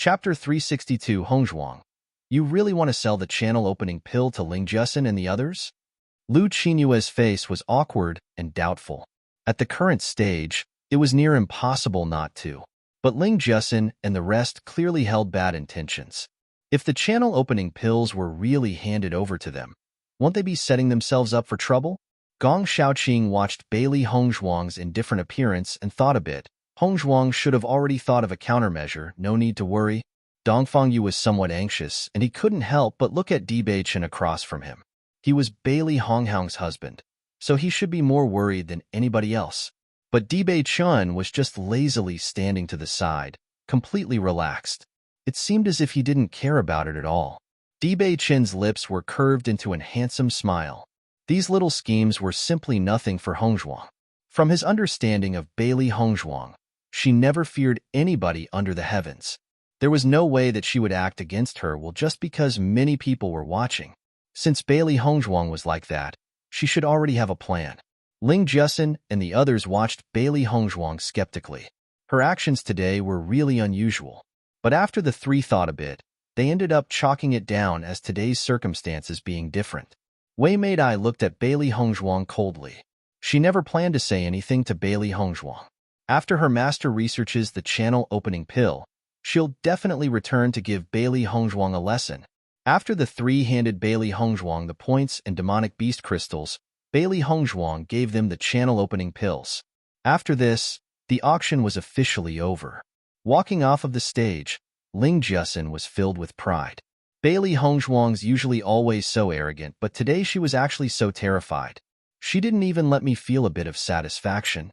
Chapter 362 Hongzhuang. You really want to sell the channel opening pill to Ling Jusin and the others? Lu Qinyue's face was awkward and doubtful. At the current stage, it was near impossible not to. But Ling Jusin and the rest clearly held bad intentions. If the channel opening pills were really handed over to them, won't they be setting themselves up for trouble? Gong Shaoqing watched Bailey Hongzhuang's indifferent appearance and thought a bit. Hongzhuang should have already thought of a countermeasure, no need to worry. Dongfang Yu was somewhat anxious, and he couldn't help but look at Dibei-chen across from him. He was Bailey Honghaung's husband, so he should be more worried than anybody else. But Dibei-chen was just lazily standing to the side, completely relaxed. It seemed as if he didn't care about it at all. Dibei-chen's lips were curved into a handsome smile. These little schemes were simply nothing for Hongzhuang. From his understanding of Bailey Hongzhuang, she never feared anybody under the heavens. There was no way that she would act against her just because many people were watching. Since Bailey Hongzhuang was like that, she should already have a plan. Ling Jusin and the others watched Bailey Hongzhuang skeptically. Her actions today were really unusual. But after the three thought a bit, they ended up chalking it down as today's circumstances being different. Wei Meidai looked at Bailey Hongzhuang coldly. She never planned to say anything to Bailey Hongzhuang. After her master researches the channel opening pill, she'll definitely return to give Bailey Hongzhuang a lesson. After the three handed Bailey Hongzhuang the points and demonic beast crystals, Bailey Hongzhuang gave them the channel opening pills. After this, the auction was officially over. Walking off of the stage, Ling Jusin was filled with pride. Bailey Hongzhuang's usually always so arrogant, but today she was actually so terrified. She didn't even let me feel a bit of satisfaction.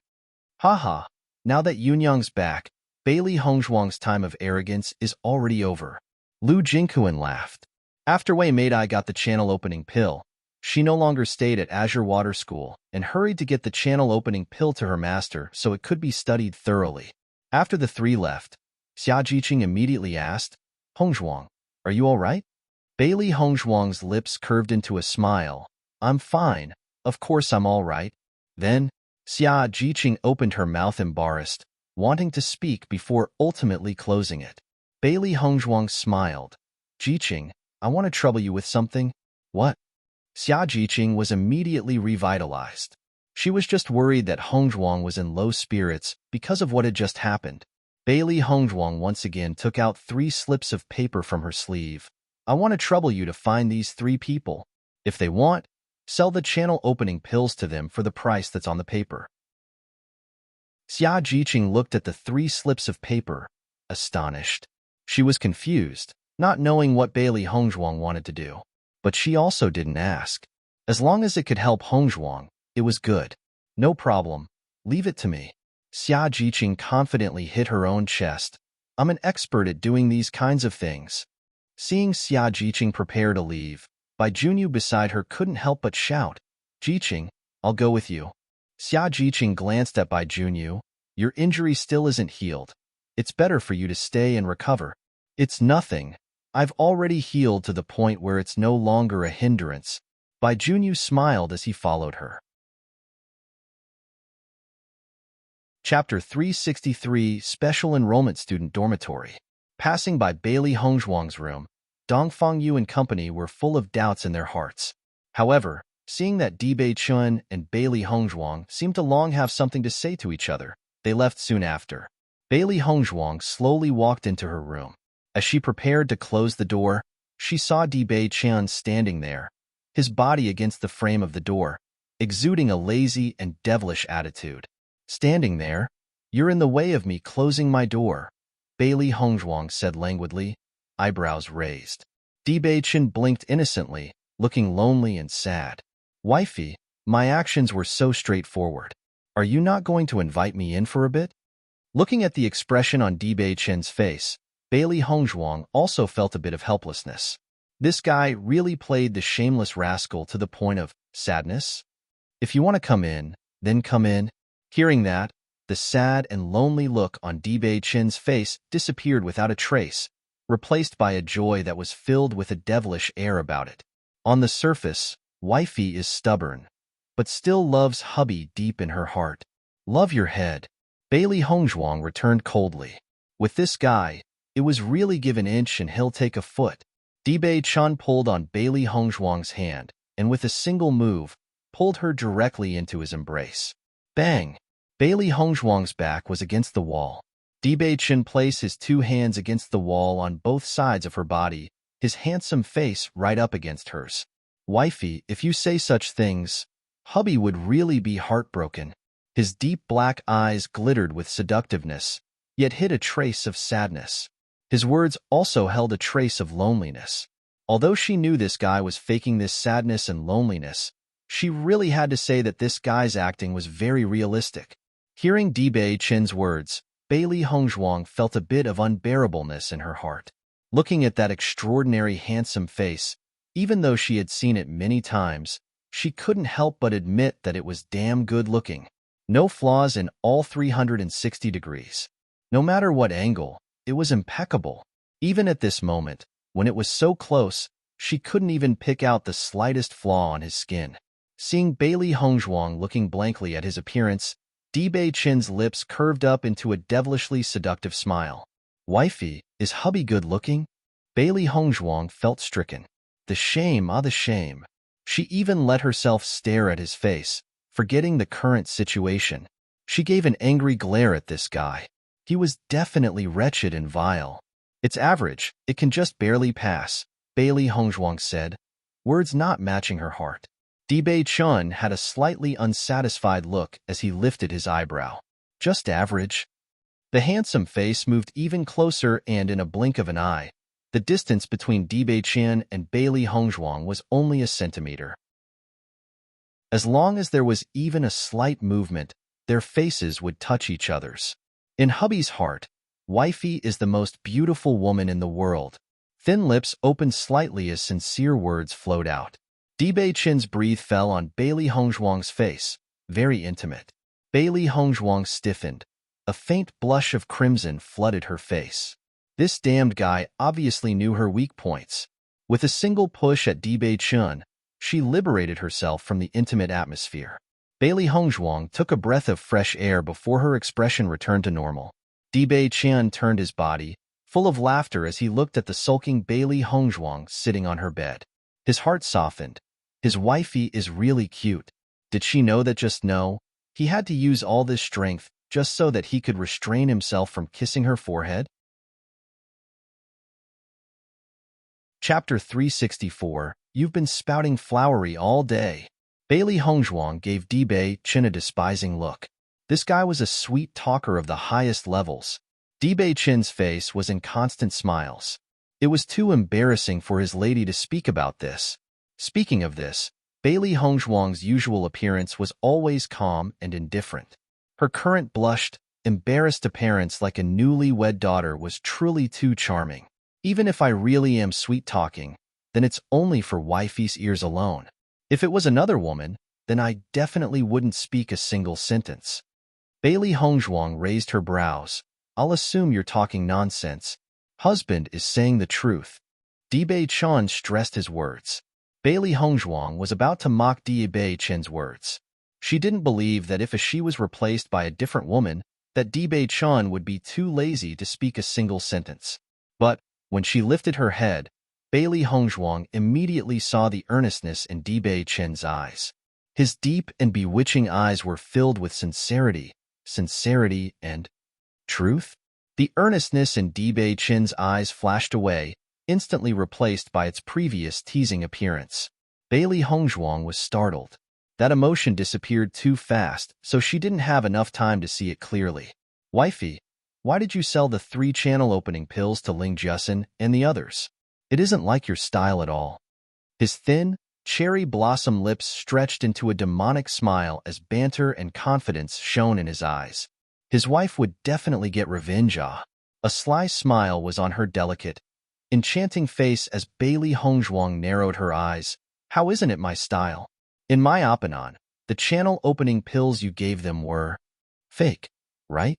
Haha, now that Yunyang's back, Bailey Hongzhuang's time of arrogance is already over. Lu Jingquan laughed. After Wei Meidai got the channel opening pill, she no longer stayed at Azure Water School and hurried to get the channel opening pill to her master so it could be studied thoroughly. After the three left, Xia Jiqing immediately asked, Hongzhuang, are you all right? Bailey Hongzhuang's lips curved into a smile. I'm fine. Of course I'm all right. Then, Xia Jiqing opened her mouth embarrassed, wanting to speak before ultimately closing it. Bailey Hongzhuang smiled. Jiqing, I want to trouble you with something. What? Xia Jiqing was immediately revitalized. She was just worried that Hongzhuang was in low spirits because of what had just happened. Bailey Hongzhuang once again took out 3 slips of paper from her sleeve. I want to trouble you to find these 3 people. If they want, sell the channel opening pills to them for the price that's on the paper. Xia Jiqing looked at the 3 slips of paper, astonished. She was confused, not knowing what Bailey Hongzhuang wanted to do. But she also didn't ask. As long as it could help Hongzhuang, it was good. No problem. Leave it to me. Xia Jiqing confidently hit her own chest. I'm an expert at doing these kinds of things. Seeing Xia Jiqing prepare to leave, Bai Junyu beside her couldn't help but shout, Jiqing, I'll go with you. Xia Jiqing glanced at Bai Junyu. Your injury still isn't healed. It's better for you to stay and recover. It's nothing. I've already healed to the point where it's no longer a hindrance. Bai Junyu smiled as he followed her. Chapter 363 Special Enrollment Student Dormitory. Passing by Bailey Hongzhuang's room, Dongfang Yu and company were full of doubts in their hearts. However, seeing that Dibei-chen and Bailey Hongzhuang seemed to long have something to say to each other, they left soon after. Bailey Hongzhuang slowly walked into her room. As she prepared to close the door, she saw Dibei-chen standing there, his body against the frame of the door, exuding a lazy and devilish attitude. Standing there, you're in the way of me closing my door, Bailey Hongzhuang said languidly, eyebrows raised. Dibei-chen blinked innocently, looking lonely and sad. Wifey, my actions were so straightforward. Are you not going to invite me in for a bit? Looking at the expression on Dibei-chen's face, Bailey Hongzhuang also felt a bit of helplessness. This guy really played the shameless rascal to the point of sadness. If you want to come in, then come in. Hearing that, the sad and lonely look on Dibei-chen's face disappeared without a trace, replaced by a joy that was filled with a devilish air about it. On the surface, wifey is stubborn, but still loves hubby deep in her heart. Love your head. Bailey Hongzhuang returned coldly. With this guy, It was really give an inch and he'll take a foot. Dibei Chun pulled on Bailey Hongzhuang's hand, and with a single move, pulled her directly into his embrace. Bang! Bailey Hongzhuang's back was against the wall. Dibei Chun placed his two hands against the wall on both sides of her body, his handsome face right up against hers. Wifey, if you say such things, hubby would really be heartbroken. His deep black eyes glittered with seductiveness, yet hid a trace of sadness. His words also held a trace of loneliness. Although she knew this guy was faking this sadness and loneliness, she really had to say that this guy's acting was very realistic. Hearing Dibei Chin's words, Bailey Hongzhuang felt a bit of unbearableness in her heart. Looking at that extraordinary handsome face, even though she had seen it many times, she couldn't help but admit that it was damn good looking. No flaws in all 360 degrees. No matter what angle, it was impeccable. Even at this moment, when it was so close, she couldn't even pick out the slightest flaw on his skin. Seeing Bailey Hongzhuang looking blankly at his appearance, Dibei Chin's lips curved up into a devilishly seductive smile. Wifey, is hubby good looking? Bailey Hongzhuang felt stricken. The shame, the shame. She even let herself stare at his face, forgetting the current situation. She gave an angry glare at this guy. He was definitely wretched and vile. It's average, it can just barely pass, Bailey Hongzhuang said, words not matching her heart. Dibei Chun had a slightly unsatisfied look as he lifted his eyebrow. Just average? The handsome face moved even closer, and in a blink of an eye, the distance between Dibei Chun and Bailey Hongzhuang was only a centimeter. As long as there was even a slight movement, their faces would touch each other's. In hubby's heart, wifey is the most beautiful woman in the world. Thin lips opened slightly as sincere words flowed out. Dibei Chin's breath fell on Bailey Hongzhuang's face, very intimate. Bailey Hongzhuang stiffened. A faint blush of crimson flooded her face. This damned guy obviously knew her weak points. With a single push at Dibei Chun, she liberated herself from the intimate atmosphere. Bailey Hongzhuang took a breath of fresh air before her expression returned to normal. Dibei Chun turned his body, full of laughter as he looked at the sulking Bailey Hongzhuang sitting on her bed. His heart softened. His wifey is really cute. Did she know that just no? He had to use all this strength just so that he could restrain himself from kissing her forehead? Chapter 364. You've been spouting flowery all day. Bailey Hongzhuang gave Dibei Chin a despising look. This guy was a sweet talker of the highest levels. Dibei Chin's face was in constant smiles. It was too embarrassing for his lady to speak about this. Speaking of this, Bailey Hongzhuang's usual appearance was always calm and indifferent. Her current blushed, embarrassed appearance like a newly-wed daughter was truly too charming. Even if I really am sweet-talking, then it's only for wifey's ears alone. If it was another woman, then I definitely wouldn't speak a single sentence. Bailey Hongzhuang raised her brows. I'll assume you're talking nonsense. Husband is saying the truth. Dibei Chun stressed his words. Bailey Hongzhuang was about to mock Dibei Chin's words. She didn't believe that if she was replaced by a different woman, that Dibei Chun would be too lazy to speak a single sentence. But when she lifted her head, Bailey Hongzhuang immediately saw the earnestness in Dibei Chin's eyes. His deep and bewitching eyes were filled with sincerity, and truth. The earnestness in Dibei Chin's eyes flashed away, instantly replaced by its previous teasing appearance. Bailey Hongzhuang was startled. That emotion disappeared too fast, so she didn't have enough time to see it clearly. Wifey, why did you sell the 3 channel opening pills to Ling Jussin and the others? It isn't like your style at all. His thin, cherry blossom lips stretched into a demonic smile as banter and confidence shone in his eyes. His wife would definitely get revenge. A sly smile was on her delicate, enchanting face as Bailey Hongzhuang narrowed her eyes. How isn't it my style? In my opinion, the channel opening pills you gave them were fake, right?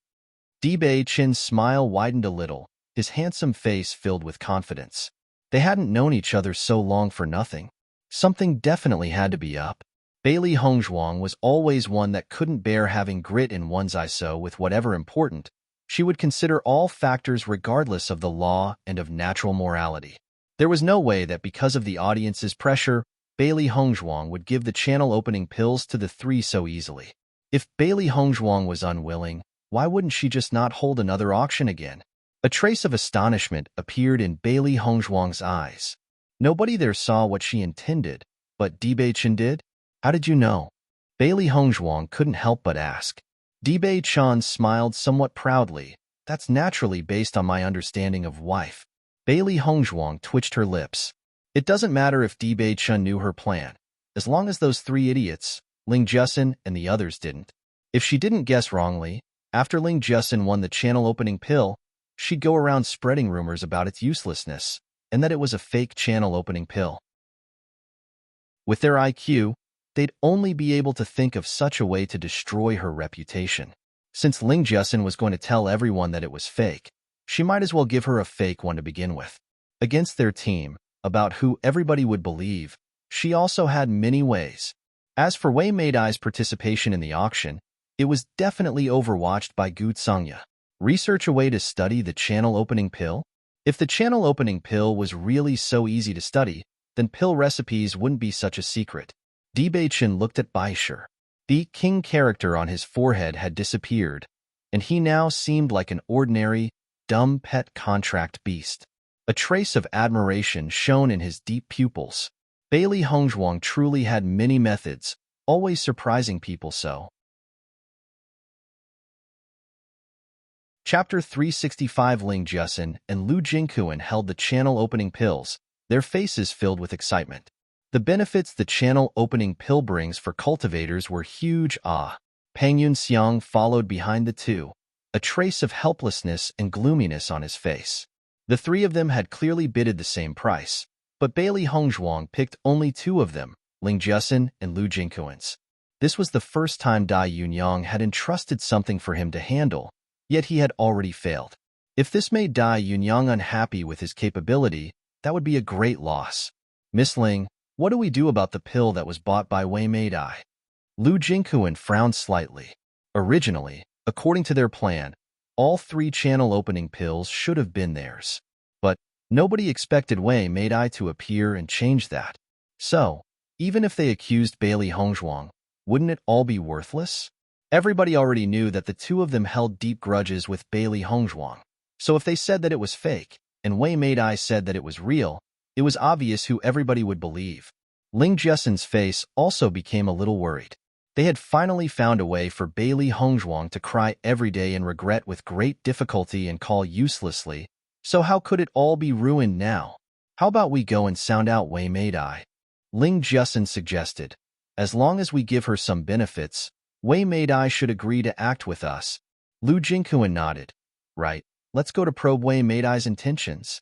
Dibei Chin's smile widened a little, his handsome face filled with confidence. They hadn't known each other so long for nothing. Something definitely had to be up. Bailey Hongzhuang was always one that couldn't bear having grit in one's eye, so with whatever important, She would consider all factors regardless of the law and of natural morality. There was no way that because of the audience's pressure, Bailey Hongzhuang would give the channel opening pills to the three so easily. If Bailey Hongzhuang was unwilling, why wouldn't she just not hold another auction again? A trace of astonishment appeared in Bailey Hongzhuang's eyes. Nobody there saw what she intended, but Bewitching did? How did you know? Bailey Hongzhuang couldn't help but ask. Bewitching smiled somewhat proudly. That's naturally based on my understanding of wife. Bailey Hongzhuang twitched her lips. It doesn't matter if Bewitching knew her plan, as long as those three idiots, Ling Jusin and the others, didn't. If she didn't guess wrongly, after Ling Jusin won the channel opening pill, she'd go around spreading rumors about its uselessness and that it was a fake channel opening pill. With their IQ, they'd only be able to think of such a way to destroy her reputation. Since Ling Jusin was going to tell everyone that it was fake, she might as well give her a fake one to begin with. Against their team, about who everybody would believe, she also had many ways. As for Wei Meidai's participation in the auction, it was definitely overwatched by Gu Tsangya. Research a way to study the channel opening pill? If the channel opening pill was really so easy to study, then pill recipes wouldn't be such a secret. Bewitching looked at Baisher. The king character on his forehead had disappeared, and he now seemed like an ordinary, dumb pet contract beast. A trace of admiration shone in his deep pupils. Bailey Hongzhuang truly had many methods, always surprising people so. Chapter 365. Ling Jusin and Lu Jingquan held the channel opening pills, their faces filled with excitement. The benefits the channel opening pill brings for cultivators were huge. Pang Yunxiang followed behind the two, a trace of helplessness and gloominess on his face. The three of them had clearly bidded the same price, but Bailey Hongzhuang picked only two of them, Ling Jusin and Lu Jingquan's. This was the first time Dai Yunyang had entrusted something for him to handle, yet he had already failed. If this made Dai Yunyang unhappy with his capability, that would be a great loss. Miss Ling, what do we do about the pill that was bought by Wei Meidai? Lu Jingquan frowned slightly. Originally, according to their plan, all three channel opening pills should have been theirs. But nobody expected Wei Meidai to appear and change that. So, even if they accused Bailey Hongzhuang, wouldn't it all be worthless? Everybody already knew that the two of them held deep grudges with Bailey Hongzhuang. So if they said that it was fake, and Wei Meidai said that it was real, it was obvious who everybody would believe. Ling Jusin's face also became a little worried. They had finally found a way for Bailey Hongzhuang to cry every day in regret with great difficulty and call uselessly, so how could it all be ruined now? How about we go and sound out Wei Meidai? Ling Jusin suggested. As long as we give her some benefits, Wei Meidai should agree to act with us. Lu Jingquan nodded. Right, let's go to probe Wei Meidai's intentions.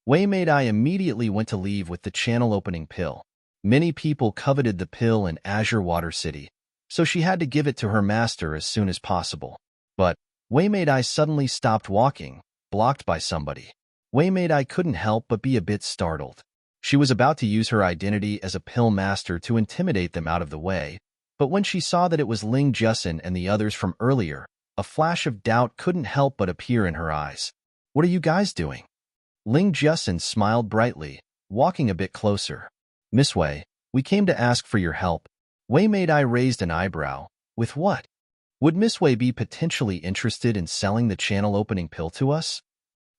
Wei Meidai immediately went to leave with the channel opening pill. Many people coveted the pill in Azure Water City, so she had to give it to her master as soon as possible. But Wei Meidai suddenly stopped walking, blocked by somebody. Wei Meidai couldn't help but be a bit startled. She was about to use her identity as a pill master to intimidate them out of the way, but when she saw that it was Ling Jusin and the others from earlier, a flash of doubt couldn't help but appear in her eyes. What are you guys doing? Ling Jusin smiled brightly, walking a bit closer. Miss Wei, we came to ask for your help. Wei Meidai raised an eyebrow. With what? Would Miss Wei be potentially interested in selling the channel opening pill to us?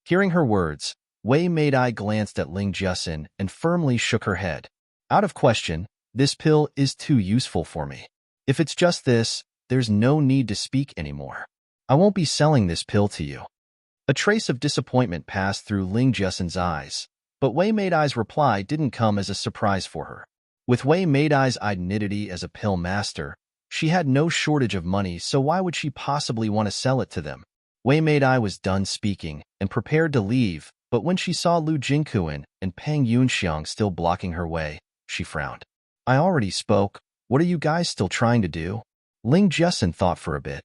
Hearing her words, Wei Meidai glanced at Ling Jusin and firmly shook her head. Out of question, this pill is too useful for me. If it's just this, there's no need to speak anymore. I won't be selling this pill to you. A trace of disappointment passed through Ling Jusin's eyes, but Wei Meidai's reply didn't come as a surprise for her. With Wei Meidai's identity as a pill master, she had no shortage of money, so why would she possibly want to sell it to them? Wei Meidai was done speaking and prepared to leave, but when she saw Lu Jingquan and Pang Yunxiang still blocking her way, she frowned. I already spoke. What are you guys still trying to do? Ling Jusin thought for a bit.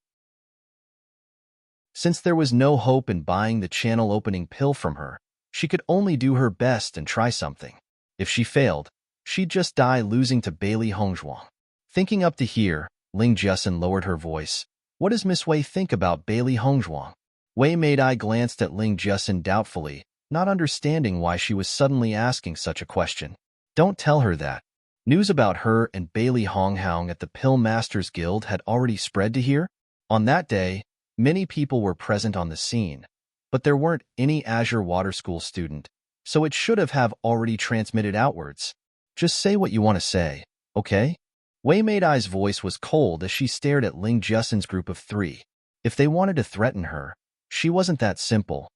Since there was no hope in buying the channel opening pill from her, she could only do her best and try something. If she failed, she'd just die losing to Bailey Hongzhuang. Thinking up to here, Ling Jusin lowered her voice. What does Miss Wei think about Bailey Hongzhuang? Wei Meidai glanced at Ling Jusin doubtfully, not understanding why she was suddenly asking such a question. Don't tell her that. News about her and Bailey Honghoung at the Pill Masters Guild had already spread to here. On that day, many people were present on the scene, but there weren't any Azure Water School student, so it should have already transmitted outwards. Just say what you want to say, okay? Wei Meidai's voice was cold as she stared at Ling Jusin's group of 3. If they wanted to threaten her, she wasn't that simple.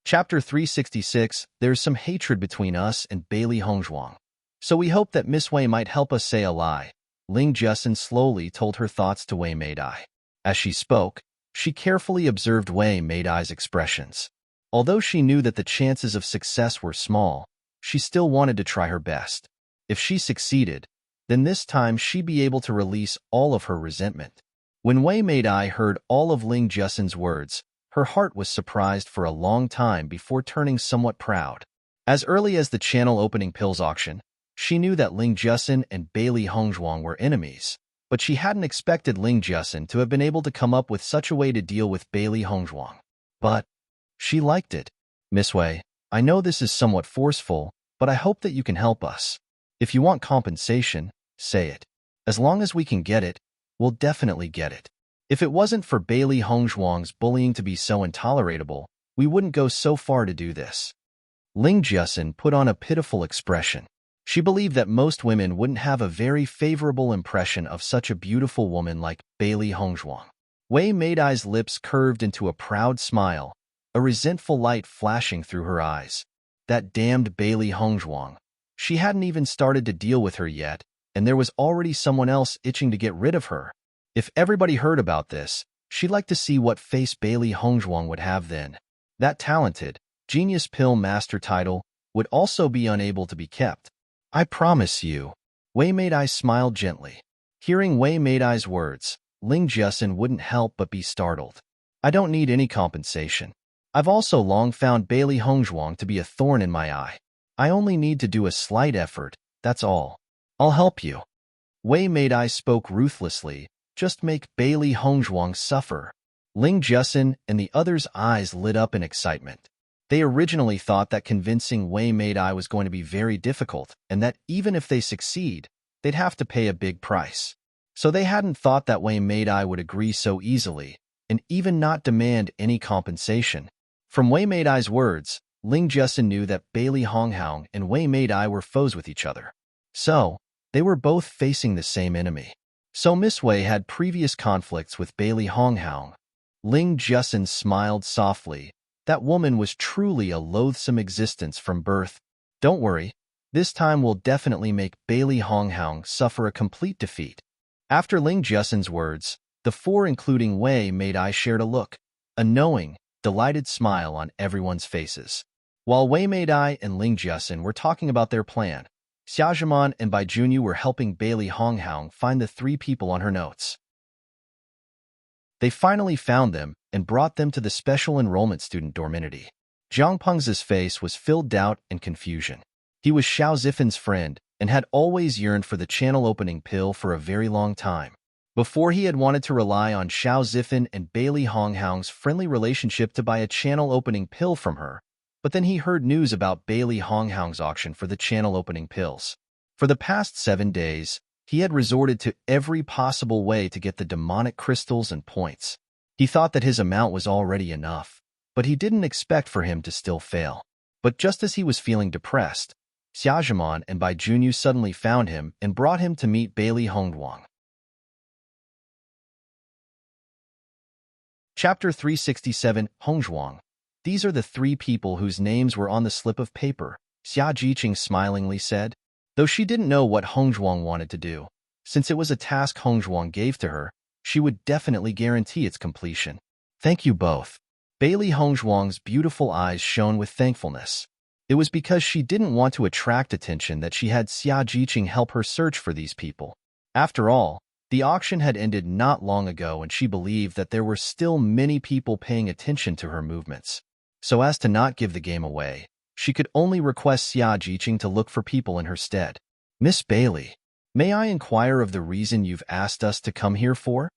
Chapter 366, There's some hatred between us and Bailey Hongzhuang. So we hope that Miss Wei might help us say a lie. Ling Jusin slowly told her thoughts to Wei Meidai. As she spoke, she carefully observed Wei Meidai's expressions. Although she knew that the chances of success were small, she still wanted to try her best. If she succeeded, then this time she'd be able to release all of her resentment. When Wei Meidai heard all of Ling Jusin's words, her heart was surprised for a long time before turning somewhat proud. As early as the channel opening pills auction, she knew that Ling Jusin and Bailey Hongzhuang were enemies, but she hadn't expected Ling Jusin to have been able to come up with such a way to deal with Bailey Hongzhuang. But she liked it. Miss Wei, I know this is somewhat forceful, but I hope that you can help us. If you want compensation, say it. As long as we can get it, we'll definitely get it. If it wasn't for Bailey Hongzhuang's bullying to be so intolerable, we wouldn't go so far to do this. Ling Jusin put on a pitiful expression. She believed that most women wouldn't have a very favorable impression of such a beautiful woman like Bailey Hongzhuang. Wei Meidai's lips curved into a proud smile, a resentful light flashing through her eyes. That damned Bailey Hongzhuang. She hadn't even started to deal with her yet, and there was already someone else itching to get rid of her. If everybody heard about this, she'd like to see what face Bailey Hongzhuang would have then. That talented, genius pill master title would also be unable to be kept. I promise you. Wei Meidai smiled gently. Hearing Wei Meidai's words, Ling Jusin wouldn't help but be startled. I don't need any compensation. I've also long found Bailey Hongzhuang to be a thorn in my eye. I only need to do a slight effort, that's all. I'll help you. Wei Meidai spoke ruthlessly. Just make Bailey Hongzhuang suffer. Ling Jusin and the others' eyes lit up in excitement. They originally thought that convincing Wei Meidai was going to be very difficult, and that even if they succeed, they'd have to pay a big price. So they hadn't thought that Wei Meidai would agree so easily, and even not demand any compensation. From Wei Meidai's words, Ling Jusin knew that Bailey Honghoung and Wei Meidai were foes with each other. So, they were both facing the same enemy. So Miss Wei had previous conflicts with Bailey Honghoung. Ling Jusin smiled softly. That woman was truly a loathsome existence from birth. Don't worry, this time we'll definitely make Bailey Honghoung suffer a complete defeat. After Ling Jusin's words, the 4 including Wei Meidai shared a look, a knowing, delighted smile on everyone's faces. While Wei Meidai and Ling Jusin were talking about their plan, Xiaozhiman and Bai Junyu were helping Bailey Honghoung find the 3 people on her notes. They finally found them and brought them to the special enrollment student dormitory. Zhang Peng's face was filled doubt and confusion. He was Xiao Zifan's friend and had always yearned for the channel opening pill for a very long time. Before he had wanted to rely on Xiao Zifan and Bailey Honghoung's friendly relationship to buy a channel opening pill from her, but then he heard news about Bailey Honghoung's auction for the channel opening pills. For the past 7 days, he had resorted to every possible way to get the demonic crystals and points. He thought that his amount was already enough, but he didn't expect for him to still fail. But just as he was feeling depressed, Xiaozhiman and Bai Junyu suddenly found him and brought him to meet Bailey Honghuang. Chapter 367, Hongzhuang. These are the 3 people whose names were on the slip of paper, Xia Jiqing smilingly said. Though she didn't know what Hongzhuang wanted to do, since it was a task Hongzhuang gave to her, she would definitely guarantee its completion. Thank you both. Bailey Hongzhuang's beautiful eyes shone with thankfulness. It was because she didn't want to attract attention that she had Xia Jiqing help her search for these people. After all, the auction had ended not long ago and she believed that there were still many people paying attention to her movements. So as to not give the game away, she could only request Xia Jiqing to look for people in her stead. Miss Bailey, may I inquire of the reason you've asked us to come here for?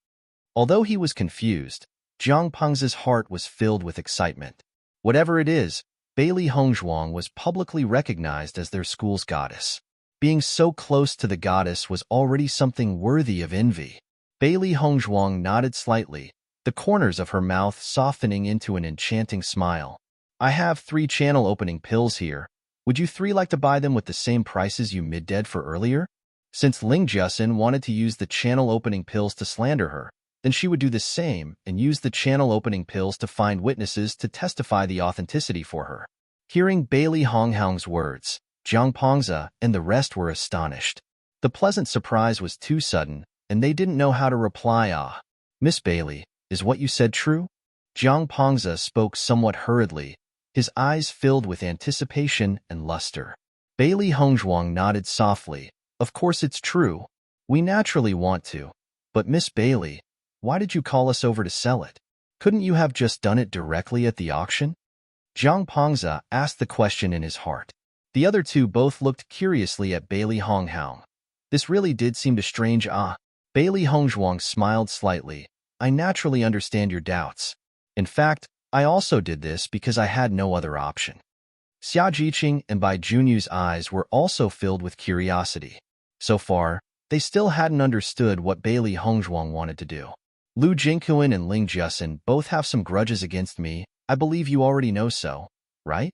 Although he was confused, Jiang Peng's heart was filled with excitement. Whatever it is, Bailey Hongzhuang was publicly recognized as their school's goddess. Being so close to the goddess was already something worthy of envy. Bailey Hongzhuang nodded slightly, the corners of her mouth softening into an enchanting smile. I have 3 channel opening pills here. Would you 3 like to buy them with the same prices you mid-dead for earlier? Since Ling Jiasin wanted to use the channel opening pills to slander her, then she would do the same and use the channel opening pills to find witnesses to testify the authenticity for her. Hearing Bailey Hongzhuang's words, Jiang Pengze and the rest were astonished. The pleasant surprise was too sudden, and they didn't know how to reply. Ah, Miss Bailey, is what you said true? Jiang Pengze spoke somewhat hurriedly, his eyes filled with anticipation and luster. Bailey Hongzhuang nodded softly. Of course it's true. We naturally want to. But Miss Bailey, why did you call us over to sell it? Couldn't you have just done it directly at the auction? Jiang Pengze asked the question in his heart. The other 2 both looked curiously at Bailey Hongzhuang. This really did seem strange. Bailey Hongzhuang smiled slightly. I naturally understand your doubts. In fact, I also did this because I had no other option. Xia Jiqing and Bai Junyu's eyes were also filled with curiosity. So far, they still hadn't understood what Bailey Hongzhuang wanted to do. Lu Jingquan and Ling Jiasin both have some grudges against me. I believe you already know so, right?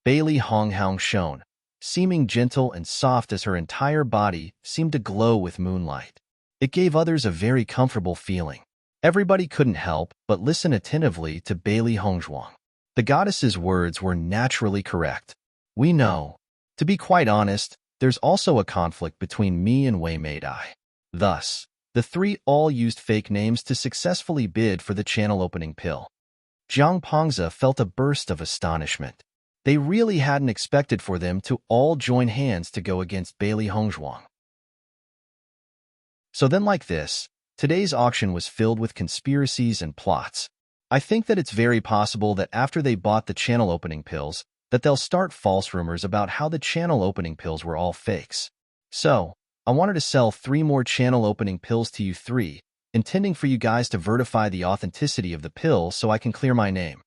Bailey Hongzhuang shone, seeming gentle and soft as her entire body seemed to glow with moonlight. It gave others a very comfortable feeling. Everybody couldn't help but listen attentively to Bailey Hongzhuang. The goddess's words were naturally correct. We know. To be quite honest, there's also a conflict between me and Wei Meidai. Thus, the 3 all used fake names to successfully bid for the channel opening pill. Jiang Pengze felt a burst of astonishment. They really hadn't expected for them to all join hands to go against Bailey Hongzhuang. So then like this, today's auction was filled with conspiracies and plots. I think that it's very possible that after they bought the channel opening pills, that they'll start false rumors about how the channel opening pills were all fakes. So, I wanted to sell 3 more channel opening pills to you 3, intending for you guys to verify the authenticity of the pill so I can clear my name.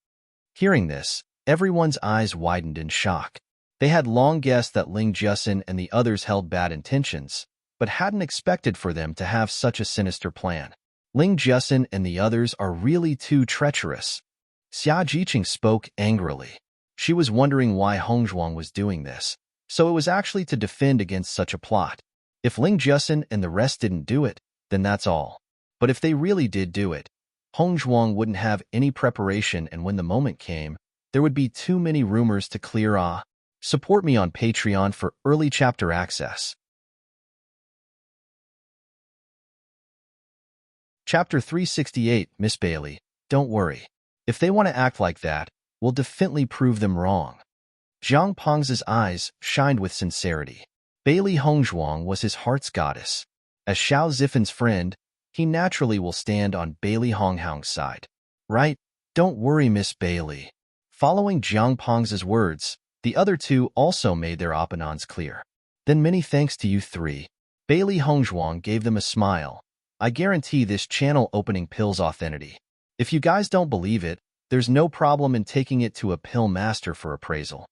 Hearing this, everyone's eyes widened in shock. They had long guessed that Ling Jiasin and the others held bad intentions, but hadn't expected for them to have such a sinister plan. Ling Jiasin and the others are really too treacherous. Xia Jiqing spoke angrily. She was wondering why Hongzhuang was doing this, so it was actually to defend against such a plot. If Ling Jiasin and the rest didn't do it, then that's all. But if they really did do it, Hongzhuang wouldn't have any preparation, and when the moment came, there would be too many rumors to clear. Support me on Patreon for early chapter access. Chapter 368, Miss Bailey, don't worry. If they want to act like that, we'll definitely prove them wrong. Jiang Pengze's eyes shined with sincerity. Bailey Hongzhuang was his heart's goddess. As Xiao Zifen's friend, he naturally will stand on Bailey Hongzhuang's side. Right? Don't worry, Miss Bailey. Following Jiang Pengze's words, the other 2 also made their opinions clear. Then many thanks to you 3. Bailey Hongzhuang gave them a smile. I guarantee this channel opening pill's authenticity. If you guys don't believe it, there's no problem in taking it to a pill master for appraisal.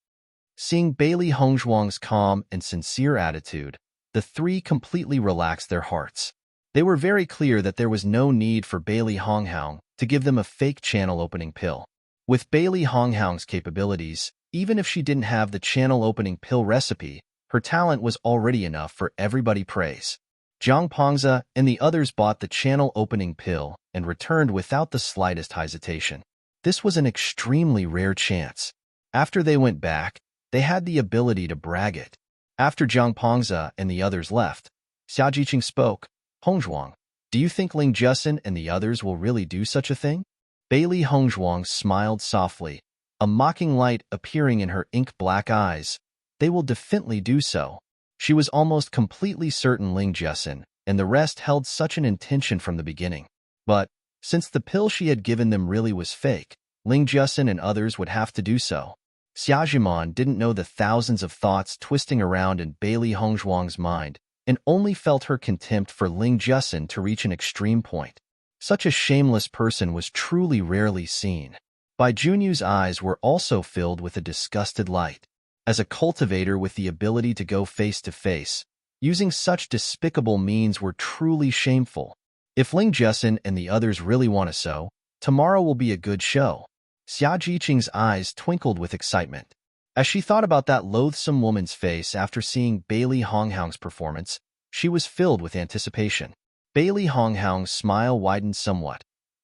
Seeing Bailey Hongzhuang's calm and sincere attitude, the 3 completely relaxed their hearts. They were very clear that there was no need for Bailey Hongzhuang to give them a fake channel opening pill. With Bailey Hongzhuang's capabilities, even if she didn't have the channel opening pill recipe, her talent was already enough for everybody praise. Jiang Pengze and the others bought the channel opening pill and returned without the slightest hesitation. This was an extremely rare chance. After they went back, they had the ability to brag it. After Jiang Pengze and the others left, Xia Jiqing spoke. Hongzhuang, do you think Ling Jiasin and the others will really do such a thing? Bailey Hongzhuang smiled softly, a mocking light appearing in her ink-black eyes. They will definitely do so. She was almost completely certain Ling Jiasin and the rest held such an intention from the beginning. But, since the pill she had given them really was fake, Ling Jiasin and others would have to do so. Xia Jiman didn't know the thousands of thoughts twisting around in Bailey Hongzhuang's mind, and only felt her contempt for Ling Jiasin to reach an extreme point. Such a shameless person was truly rarely seen. Bai Junyu's eyes were also filled with a disgusted light. As a cultivator with the ability to go face to face, using such despicable means were truly shameful. If Ling Jusin and the others really want to sow, tomorrow will be a good show. Xia Jiqing's eyes twinkled with excitement. As she thought about that loathsome woman's face after seeing Bailey Honghaung's performance, she was filled with anticipation. Bailey Honghaung's smile widened somewhat.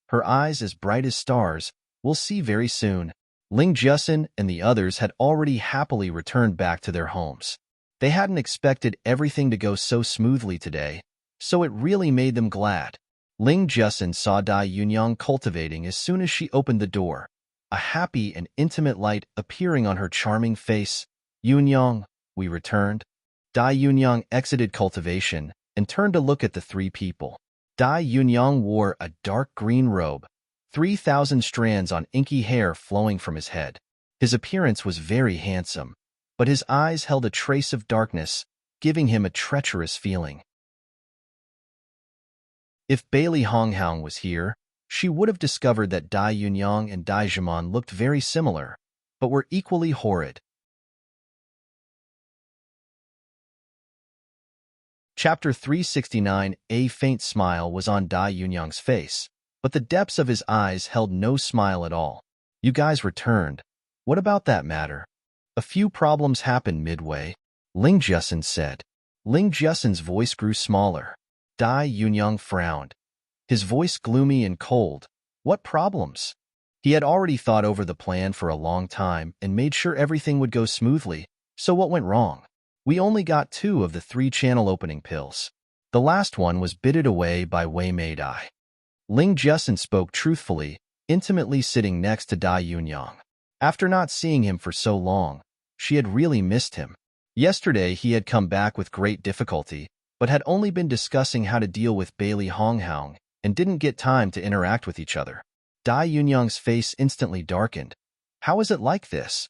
Her eyes as bright as stars. We'll see very soon. Ling Jusin and the others had already happily returned back to their homes. They hadn't expected everything to go so smoothly today, so it really made them glad. Ling Jusin saw Dai Yunyang cultivating as soon as she opened the door, a happy and intimate light appearing on her charming face. Yunyang, we returned. Dai Yunyang exited cultivation and turned to look at the three people. Dai Yunyang wore a dark green robe, 3,000 strands on inky hair flowing from his head. His appearance was very handsome, but his eyes held a trace of darkness, giving him a treacherous feeling. If Bailey Honghaung was here, she would have discovered that Dai Yunyang and Dai Zhiman looked very similar, but were equally horrid. Chapter 369. A faint smile was on Dai Yunyang's face, but the depths of his eyes held no smile at all. You guys returned. What about that matter? A few problems happened midway, Ling Jusin said. Ling Jusin's voice grew smaller. Dai Yunyang frowned, his voice gloomy and cold. What problems? He had already thought over the plan for a long time and made sure everything would go smoothly, so what went wrong? We only got 2 of the 3 channel opening pills. The last one was bitted away by Wei Meidai. Ling Jusin spoke truthfully, intimately sitting next to Dai Yunyang. After not seeing him for so long, she had really missed him. Yesterday he had come back with great difficulty, but had only been discussing how to deal with Bailey Honghaung and didn't get time to interact with each other. Dai Yunyang's face instantly darkened. How is it like this?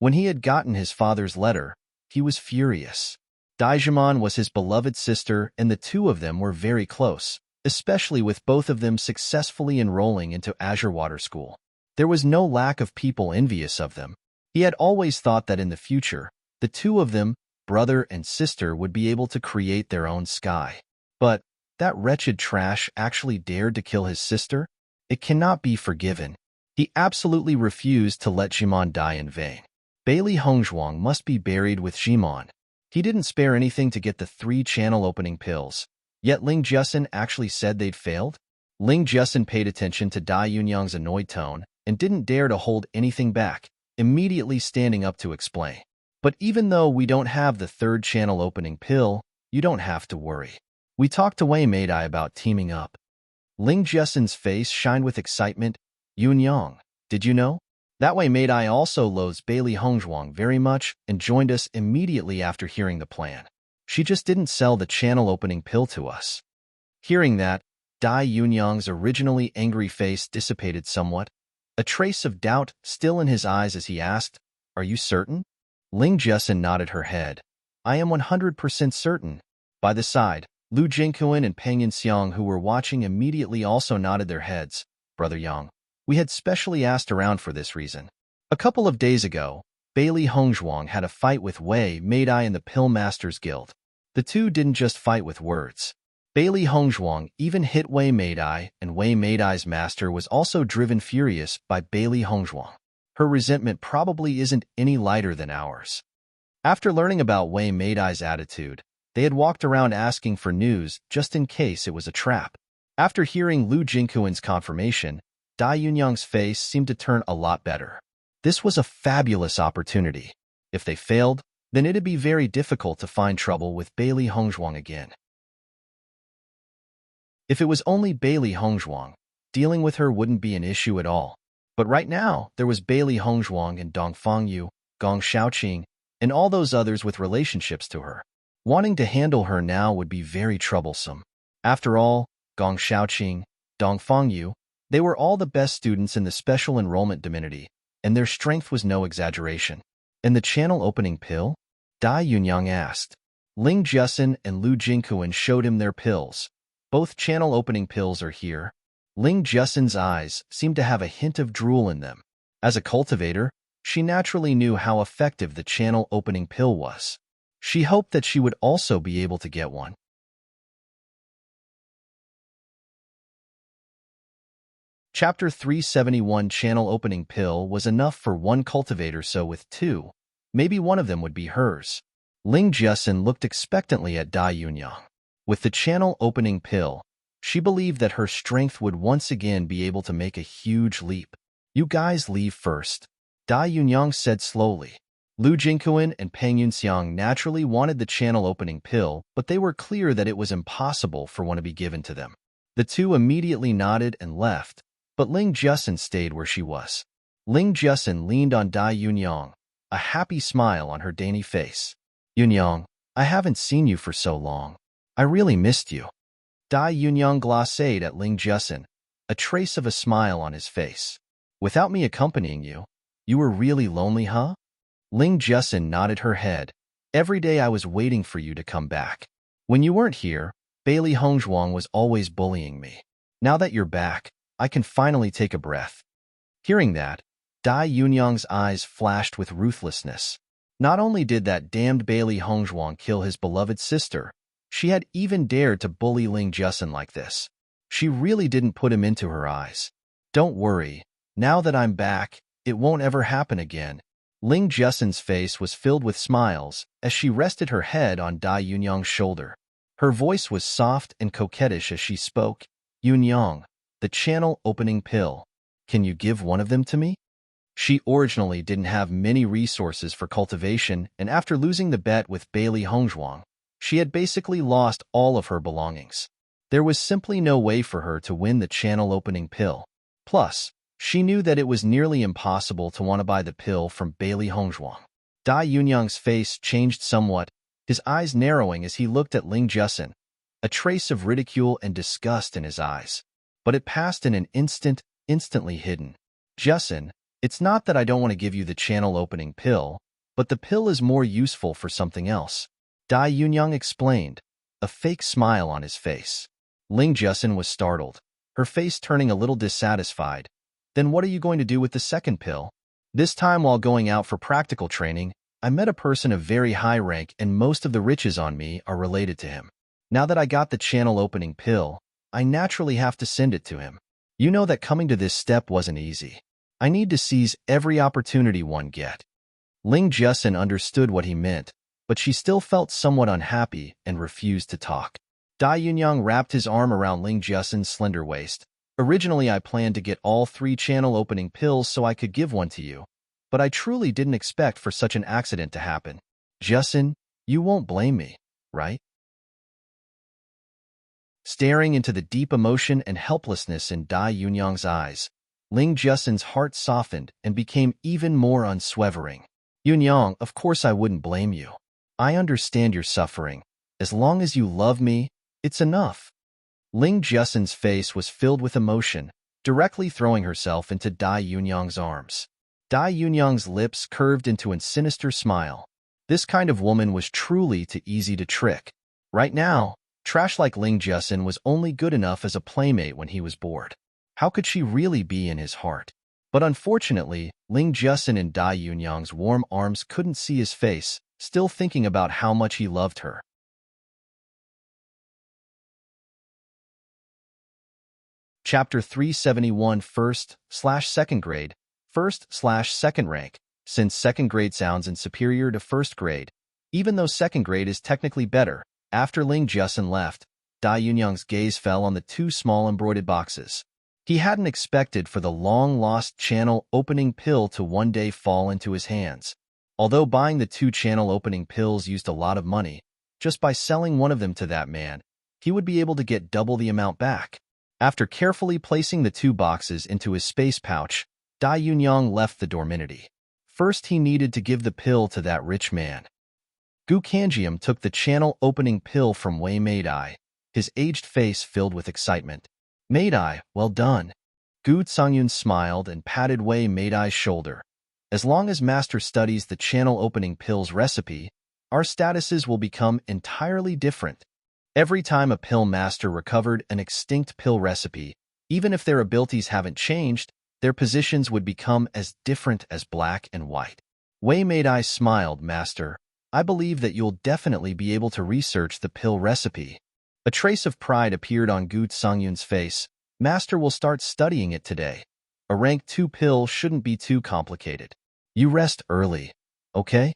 When he had gotten his father's letter, he was furious. Dai Zhiman was his beloved sister, and the 2 of them were very close, especially with both of them successfully enrolling into Azure Water School. There was no lack of people envious of them. He had always thought that in the future, the 2 of them, brother and sister, would be able to create their own sky. But that wretched trash actually dared to kill his sister? It cannot be forgiven. He absolutely refused to let Zhiman die in vain. Bailey Hongzhuang must be buried with Zhiman. He didn't spare anything to get the 3 channel opening pills, yet Ling Jusin actually said they'd failed? Ling Jusin paid attention to Dai Yunyang's annoyed tone and didn't dare to hold anything back, immediately standing up to explain. But even though we don't have the 3rd channel opening pill, you don't have to worry. We talked to Wei Meidai about teaming up. Ling Jusin's face shined with excitement. Yunyang, did you know? That Wei Meidai also loathes Bailey Hongzhuang very much and joined us immediately after hearing the plan. She just didn't sell the channel opening pill to us. Hearing that, Dai Yunyang's originally angry face dissipated somewhat, a trace of doubt still in his eyes as he asked, Are you certain? Ling Jusin nodded her head. I am 100% certain. By the side, Lu Jingquan and Peng Yanxiang, who were watching, immediately also nodded their heads. Brother Yang, we had specially asked around for this reason. A couple of days ago, Bailey Hongzhuang had a fight with Wei Meidai in the Pill Masters Guild. The 2 didn't just fight with words. Bailey Hongzhuang even hit Wei Meidai, and Wei Meidai's master was also driven furious by Bailey Hongzhuang. Her resentment probably isn't any lighter than ours. After learning about Wei Meidai's attitude, they had walked around asking for news just in case it was a trap. After hearing Lu Jingquan's confirmation, Dai Yunyang's face seemed to turn a lot better. This was a fabulous opportunity. If they failed, then it'd be very difficult to find trouble with Bailey Hongzhuang again. If it was only Bailey Hongzhuang, dealing with her wouldn't be an issue at all. But right now, there was Bailey Hongzhuang and Dong Fangyu, Gong Shaoqing, and all those others with relationships to her. Wanting to handle her now would be very troublesome. After all, Gong Shaoqing, Dong Fangyu, they were all the best students in the special enrollment divinity, and their strength was no exaggeration. And the channel opening pill? Dai Yunyang asked. Ling Jusin and Lu Jingquan showed him their pills. Both channel opening pills are here. Ling Jussin's eyes seemed to have a hint of drool in them. As a cultivator, she naturally knew how effective the channel-opening pill was. She hoped that she would also be able to get one. Chapter 371 Channel-opening pill was enough for one cultivator, so with two, maybe one of them would be hers. Ling Jussin looked expectantly at Dai Yunyang. With the channel-opening pill, she believed that her strength would once again be able to make a huge leap. "You guys leave first," Dai Yunyang said slowly. Lu Jingquan and Peng Yunxiang naturally wanted the channel-opening pill, but they were clear that it was impossible for one to be given to them. The two immediately nodded and left, but Ling Jussin stayed where she was. Ling Jussin leaned on Dai Yunyang, a happy smile on her dainty face. "Yunyang, I haven't seen you for so long. I really missed you." Dai Yunyang glacéed at Ling Jussin, a trace of a smile on his face. "Without me accompanying you, you were really lonely, huh?" Ling Jussin nodded her head. "Every day I was waiting for you to come back. When you weren't here, Bailey Hongzhuang was always bullying me. Now that you're back, I can finally take a breath." Hearing that, Dai Yunyang's eyes flashed with ruthlessness. Not only did that damned Bailey Hongzhuang kill his beloved sister, she had even dared to bully Ling Jussin like this. She really didn't put him into her eyes. "Don't worry, now that I'm back, it won't ever happen again." Ling Jussin's face was filled with smiles as she rested her head on Dai Yunyang's shoulder. Her voice was soft and coquettish as she spoke. "Yunyang, the channel-opening pill. Can you give one of them to me?" She originally didn't have many resources for cultivation, and after losing the bet with Bailey Hongzhuang, she had basically lost all of her belongings. There was simply no way for her to win the channel-opening pill. Plus, she knew that it was nearly impossible to want to buy the pill from Bailey Hongzhuang. Dai Yunyang's face changed somewhat, his eyes narrowing as he looked at Ling Jussin, a trace of ridicule and disgust in his eyes. But it passed in an instant, instantly hidden. "Jussin, it's not that I don't want to give you the channel-opening pill, but the pill is more useful for something else," Dai Yunyang explained, a fake smile on his face. Ling Jussin was startled, her face turning a little dissatisfied. "Then what are you going to do with the second pill?" "This time while going out for practical training, I met a person of very high rank and most of the riches on me are related to him. Now that I got the channel-opening pill, I naturally have to send it to him. You know that coming to this step wasn't easy. I need to seize every opportunity one get." Ling Jussin understood what he meant, but she still felt somewhat unhappy and refused to talk. Dai Yunyang wrapped his arm around Ling Jussin's slender waist. "Originally I planned to get all 3 channel-opening pills so I could give one to you, but I truly didn't expect for such an accident to happen. Jussin, you won't blame me, right?" Staring into the deep emotion and helplessness in Dai Yunyang's eyes, Ling Jussin's heart softened and became even more unswerving. "Yunyang, of course I wouldn't blame you. I understand your suffering. As long as you love me, it's enough." Ling Jussin's face was filled with emotion, directly throwing herself into Dai Yunyang's arms. Dai Yunyang's lips curved into a sinister smile. This kind of woman was truly too easy to trick. Right now, trash like Ling Jussin was only good enough as a playmate when he was bored. How could she really be in his heart? But unfortunately, Ling Jussin in Dai Yunyang's warm arms couldn't see his face, still thinking about how much he loved her. Chapter 371 First/Second Grade, First/Second Rank. Since second grade sounds superior to first grade, even though second grade is technically better, after Ling Jussin left, Dai Yunyang's gaze fell on the 2 small embroidered boxes. He hadn't expected for the long-lost channel-opening pill to one day fall into his hands. Although buying the 2 channel-opening pills used a lot of money, just by selling one of them to that man, he would be able to get double the amount back. After carefully placing the 2 boxes into his space pouch, Dai Yunyang left the dormitory. First, he needed to give the pill to that rich man. Gu Kanjiam took the channel-opening pill from Wei Meidai, his aged face filled with excitement. "Meidai, well done." Gu Tsangyun smiled and patted Wei Meidai's shoulder. "As long as Master studies the channel-opening pill's recipe, our statuses will become entirely different. Every time a pill master recovered an extinct pill recipe, Even if their abilities haven't changed, their positions would become as different as black and white. Wei Made-Eye smiled, Master. I believe that you'll definitely be able to research the pill recipe. A trace of pride appeared on Gu Songyun's face. Master will start studying it today. A rank 2 pill shouldn't be too complicated. You rest early, okay?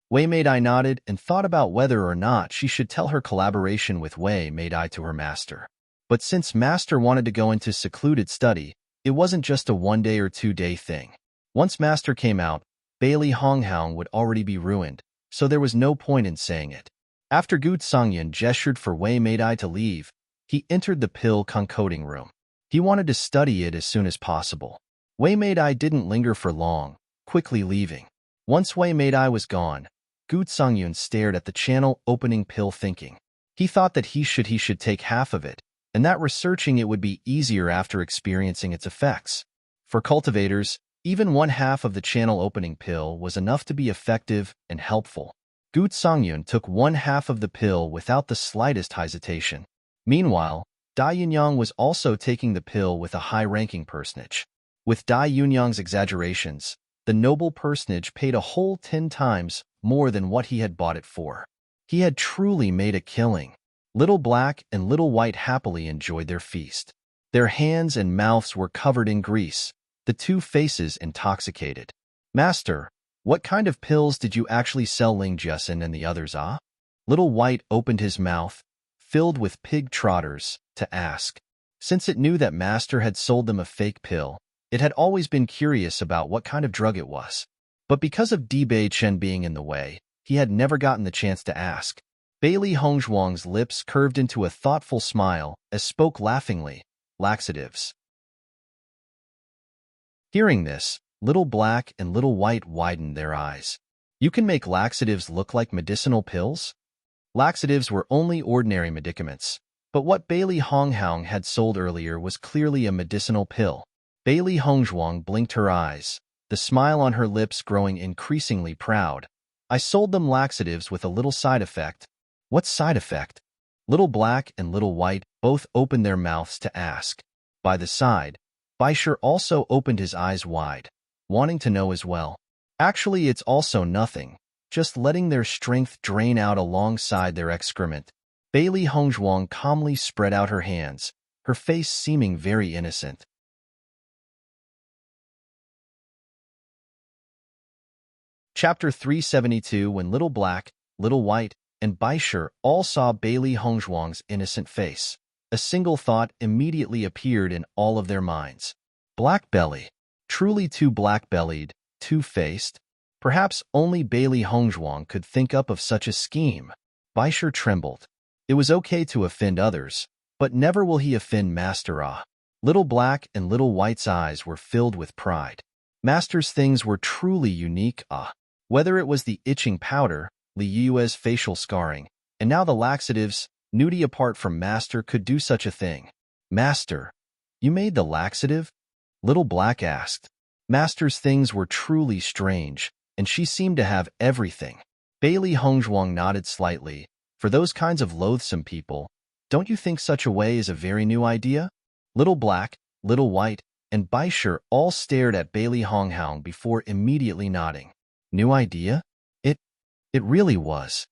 Wei Made-Eye nodded and thought about whether or not she should tell her collaboration with Wei Made-Eye to her master. But since Master wanted to go into secluded study, it wasn't just a 1-day or 2-day thing. Once Master came out, Bailey Honghang would already be ruined, so there was no point in saying it. After Gu Songyun gestured for Wei Made-Eye to leave, he entered the pill concocting room. He wanted to study it as soon as possible. Wei Made-Eye didn't linger for long, quickly leaving. Once Wei Made-Eye was gone, Gu Songyun stared at the channel opening pill thinking. He thought that he should take half of it, and that researching it would be easier after experiencing its effects. For cultivators, even 1/2 of the channel opening pill was enough to be effective and helpful. Gu Songyun took 1/2 of the pill without the slightest hesitation. Meanwhile, Dai Yunyang was also taking the pill with a high-ranking personage. With Dai Yunyang's exaggerations, the noble personage paid a whole 10 times more than what he had bought it for. He had truly made a killing. Little Black and Little White happily enjoyed their feast. Their hands and mouths were covered in grease, the two faces intoxicated. Master, what kind of pills did you actually sell Ling Jusin and the others, ah? Little White opened his mouth, filled with pig trotters, to ask. Since it knew that Master had sold them a fake pill, it had always been curious about what kind of drug it was. But because of Di Bei Chen being in the way, he had never gotten the chance to ask. Bailey Hongzhuang's lips curved into a thoughtful smile as spoke laughingly, laxatives. Hearing this, Little Black and Little White widened their eyes. You can make laxatives look like medicinal pills? Laxatives were only ordinary medicaments, but what Bailey Honghang had sold earlier was clearly a medicinal pill. Bailey Hongzhuang blinked her eyes, the smile on her lips growing increasingly proud. I sold them laxatives with a little side effect. What side effect? Little Black and Little White both opened their mouths to ask. By the side, Baisher also opened his eyes wide, wanting to know as well. Actually, it's also nothing, just letting their strength drain out alongside their excrement. Bailey Hongzhuang calmly spread out her hands, her face seeming very innocent. Chapter 372. When Little Black, Little White, and Baisher all saw Bailey Hongzhuang's innocent face, a single thought immediately appeared in all of their minds. Black belly. Truly too black-bellied, two-faced. Perhaps only Bailey Hongzhuang could think up of such a scheme. Baisher trembled. It was okay to offend others, but never will he offend Master Ah. Little Black and Little White's eyes were filled with pride. Master's things were truly unique, ah. Whether it was the itching powder, Li Yue's facial scarring, and now the laxatives, nudity apart from Master could do such a thing. Master, you made the laxative? Little Black asked. Master's things were truly strange, and she seemed to have everything. Bailey Hongzhuang nodded slightly. For those kinds of loathsome people, don't you think such a way is a very new idea? Little Black, Little White, and Baisher all stared at Bailey Honghang before immediately nodding. New idea? It really was.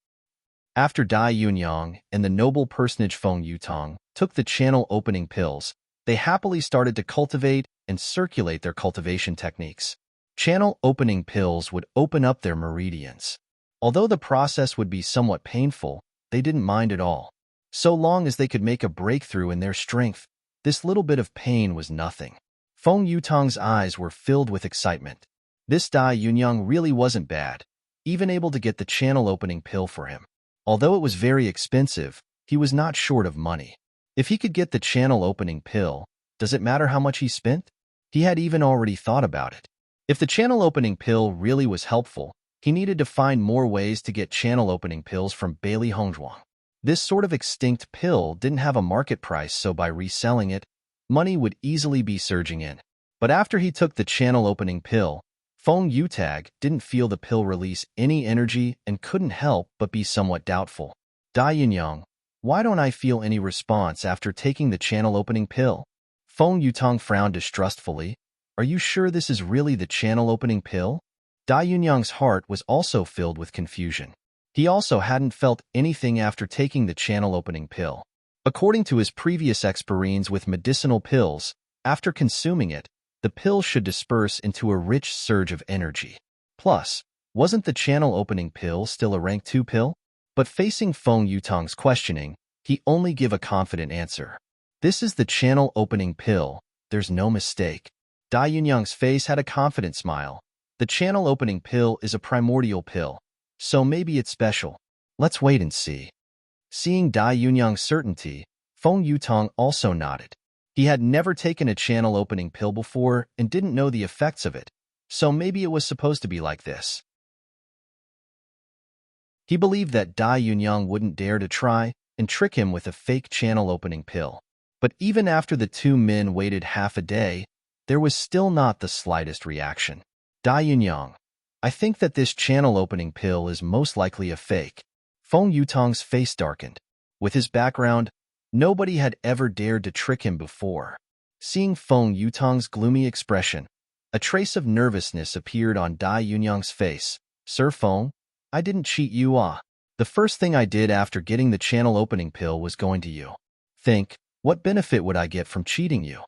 After Dai Yunyang and the noble personage Feng Yutong took the channel opening pills, they happily started to cultivate and circulate their cultivation techniques. Channel opening pills would open up their meridians. Although the process would be somewhat painful, they didn't mind at all. So long as they could make a breakthrough in their strength, this little bit of pain was nothing. Feng Yutong's eyes were filled with excitement. This Dai Yunyang really wasn't bad, even able to get the channel opening pill for him. Although it was very expensive, he was not short of money. If he could get the channel opening pill, does it matter how much he spent? He had even already thought about it. If the channel opening pill really was helpful, he needed to find more ways to get channel opening pills from Bailey Hongzhuang. This sort of extinct pill didn't have a market price, so by reselling it, money would easily be surging in. But after he took the channel opening pill, Feng Yutag didn't feel the pill release any energy and couldn't help but be somewhat doubtful. Dai Yunyang, why don't I feel any response after taking the channel opening pill? Feng Yutong frowned distrustfully. Are you sure this is really the channel-opening pill? Dai Yunyang's heart was also filled with confusion. He also hadn't felt anything after taking the channel-opening pill. According to his previous experience with medicinal pills, after consuming it, the pill should disperse into a rich surge of energy. Plus, wasn't the channel-opening pill still a rank 2 pill? But facing Feng Yutong's questioning, he only gave a confident answer. This is the channel-opening pill, there's no mistake. Dai Yunyang's face had a confident smile. The channel-opening pill is a primordial pill, so maybe it's special. Let's wait and see. Seeing Dai Yunyang's certainty, Feng Yutong also nodded. He had never taken a channel-opening pill before and didn't know the effects of it, so maybe it was supposed to be like this. He believed that Dai Yunyang wouldn't dare to try and trick him with a fake channel-opening pill. But even after the two men waited half a day, there was still not the slightest reaction. Dai Yunyang, I think that this channel-opening pill is most likely a fake. Feng Yutong's face darkened. With his background, nobody had ever dared to trick him before. Seeing Feng Yutong's gloomy expression, a trace of nervousness appeared on Dai Yunyang's face. Sir Feng, I didn't cheat you, The first thing I did after getting the channel-opening pill was going to you. Think, what benefit would I get from cheating you?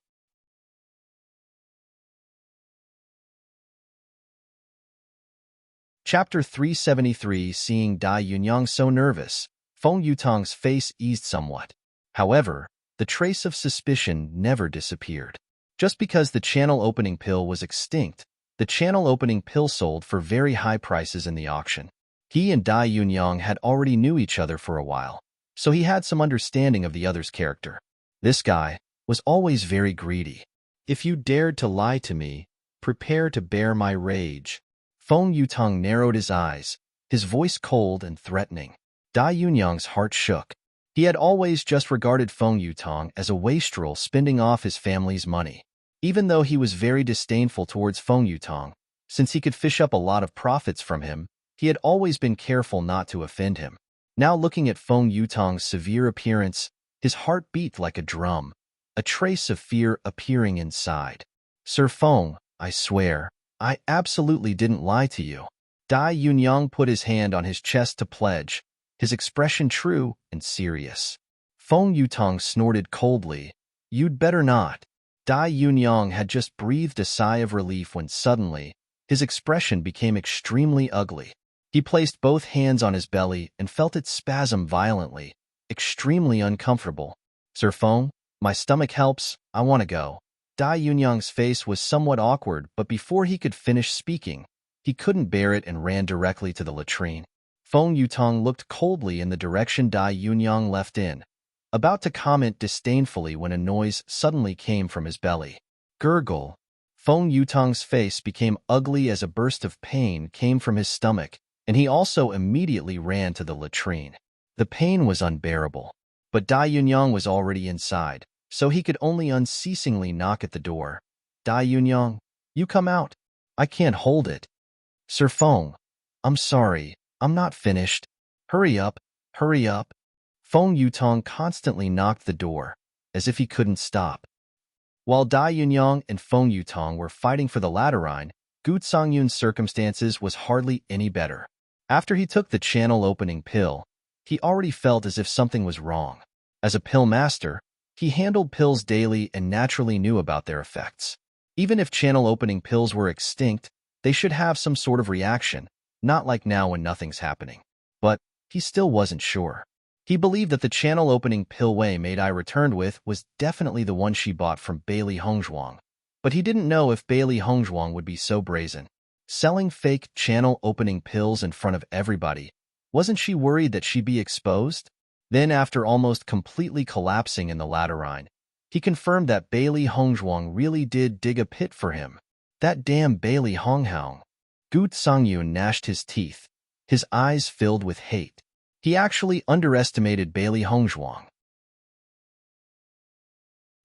Chapter 373. Seeing Dai Yunyang so nervous, Feng Yutong's face eased somewhat. However, the trace of suspicion never disappeared. Just because the channel-opening pill was extinct, the channel-opening pill sold for very high prices in the auction. He and Dai Yunyang had already knew each other for a while, so he had some understanding of the other's character. This guy was always very greedy. If you dared to lie to me, prepare to bear my rage. Feng Yutong narrowed his eyes, his voice cold and threatening. Dai Yunyang's heart shook. He had always just regarded Feng Yutong as a wastrel spending off his family's money. Even though he was very disdainful towards Feng Yutong, since he could fish up a lot of profits from him, he had always been careful not to offend him. Now looking at Feng Yutong's severe appearance, his heart beat like a drum, a trace of fear appearing inside. Sir Feng, I swear, I absolutely didn't lie to you. Dai Yunyang put his hand on his chest to pledge, his expression true and serious. Feng Yutong snorted coldly. You'd better not. Dai Yunyang had just breathed a sigh of relief when suddenly, his expression became extremely ugly. He placed both hands on his belly and felt it spasm violently, extremely uncomfortable. Sir Feng, my stomach helps, I want to go. Dai Yunyang's face was somewhat awkward, but before he could finish speaking, he couldn't bear it and ran directly to the latrine. Feng Yutong looked coldly in the direction Dai Yunyang left in, about to comment disdainfully when a noise suddenly came from his belly. Gurgle. Feng Yutong's face became ugly as a burst of pain came from his stomach, and he also immediately ran to the latrine. The pain was unbearable, but Dai Yunyang was already inside, so he could only unceasingly knock at the door. Dai Yunyang, you come out. I can't hold it. Sir Feng, I'm sorry, I'm not finished. Hurry up, hurry up. Feng Yutong constantly knocked the door, as if he couldn't stop. While Dai Yunyang and Feng Yutong were fighting for the laterine, Gu Songyun's circumstances was hardly any better. After he took the channel-opening pill, he already felt as if something was wrong. As a pill master, he handled pills daily and naturally knew about their effects. Even if channel-opening pills were extinct, they should have some sort of reaction, not like now when nothing's happening. But he still wasn't sure. He believed that the channel-opening pill Wei Maidai returned with was definitely the one she bought from Bailey Hongzhuang. But he didn't know if Bailey Hongzhuang would be so brazen. Selling fake channel-opening pills in front of everybody. Wasn't she worried that she'd be exposed? Then, after almost completely collapsing in the laterine, he confirmed that Bailey Hongzhuang really did dig a pit for him. That damn Bailey Hongzhuang. Gu Songyun gnashed his teeth, his eyes filled with hate. He actually underestimated Bailey Hongzhuang.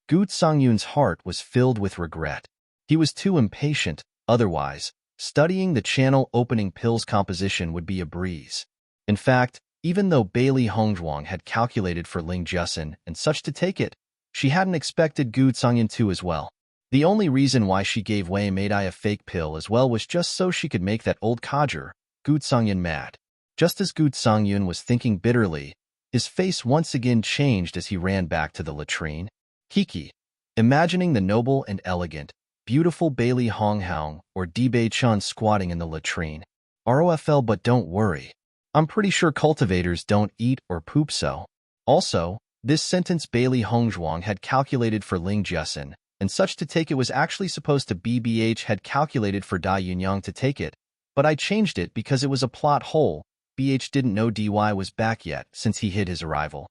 Gu Songyun's heart was filled with regret. He was too impatient, otherwise, studying the channel-opening pill's composition would be a breeze. In fact, even though Bailey Hongzhuang had calculated for Ling Jusin and such to take it, She hadn't expected Gu Tsangyan to as well. The only reason why she gave Wei Meidai a fake pill as well was just so she could make that old codger, Gu Tsangyan, mad. Just as Gu Tsangyan was thinking bitterly, his face once again changed as he ran back to the latrine. Kiki, imagining the noble and elegant, beautiful Bailey Honghang or Dibei Chun squatting in the latrine. ROFL, but don't worry. I'm pretty sure cultivators don't eat or poop so. Also, this sentence Bailey Hongzhuang had calculated for Ling Jiasen, and such to take it was actually supposed to be BH had calculated for Dai Yunyang to take it, but I changed it because it was a plot hole. BH didn't know DY was back yet since he hid his arrival.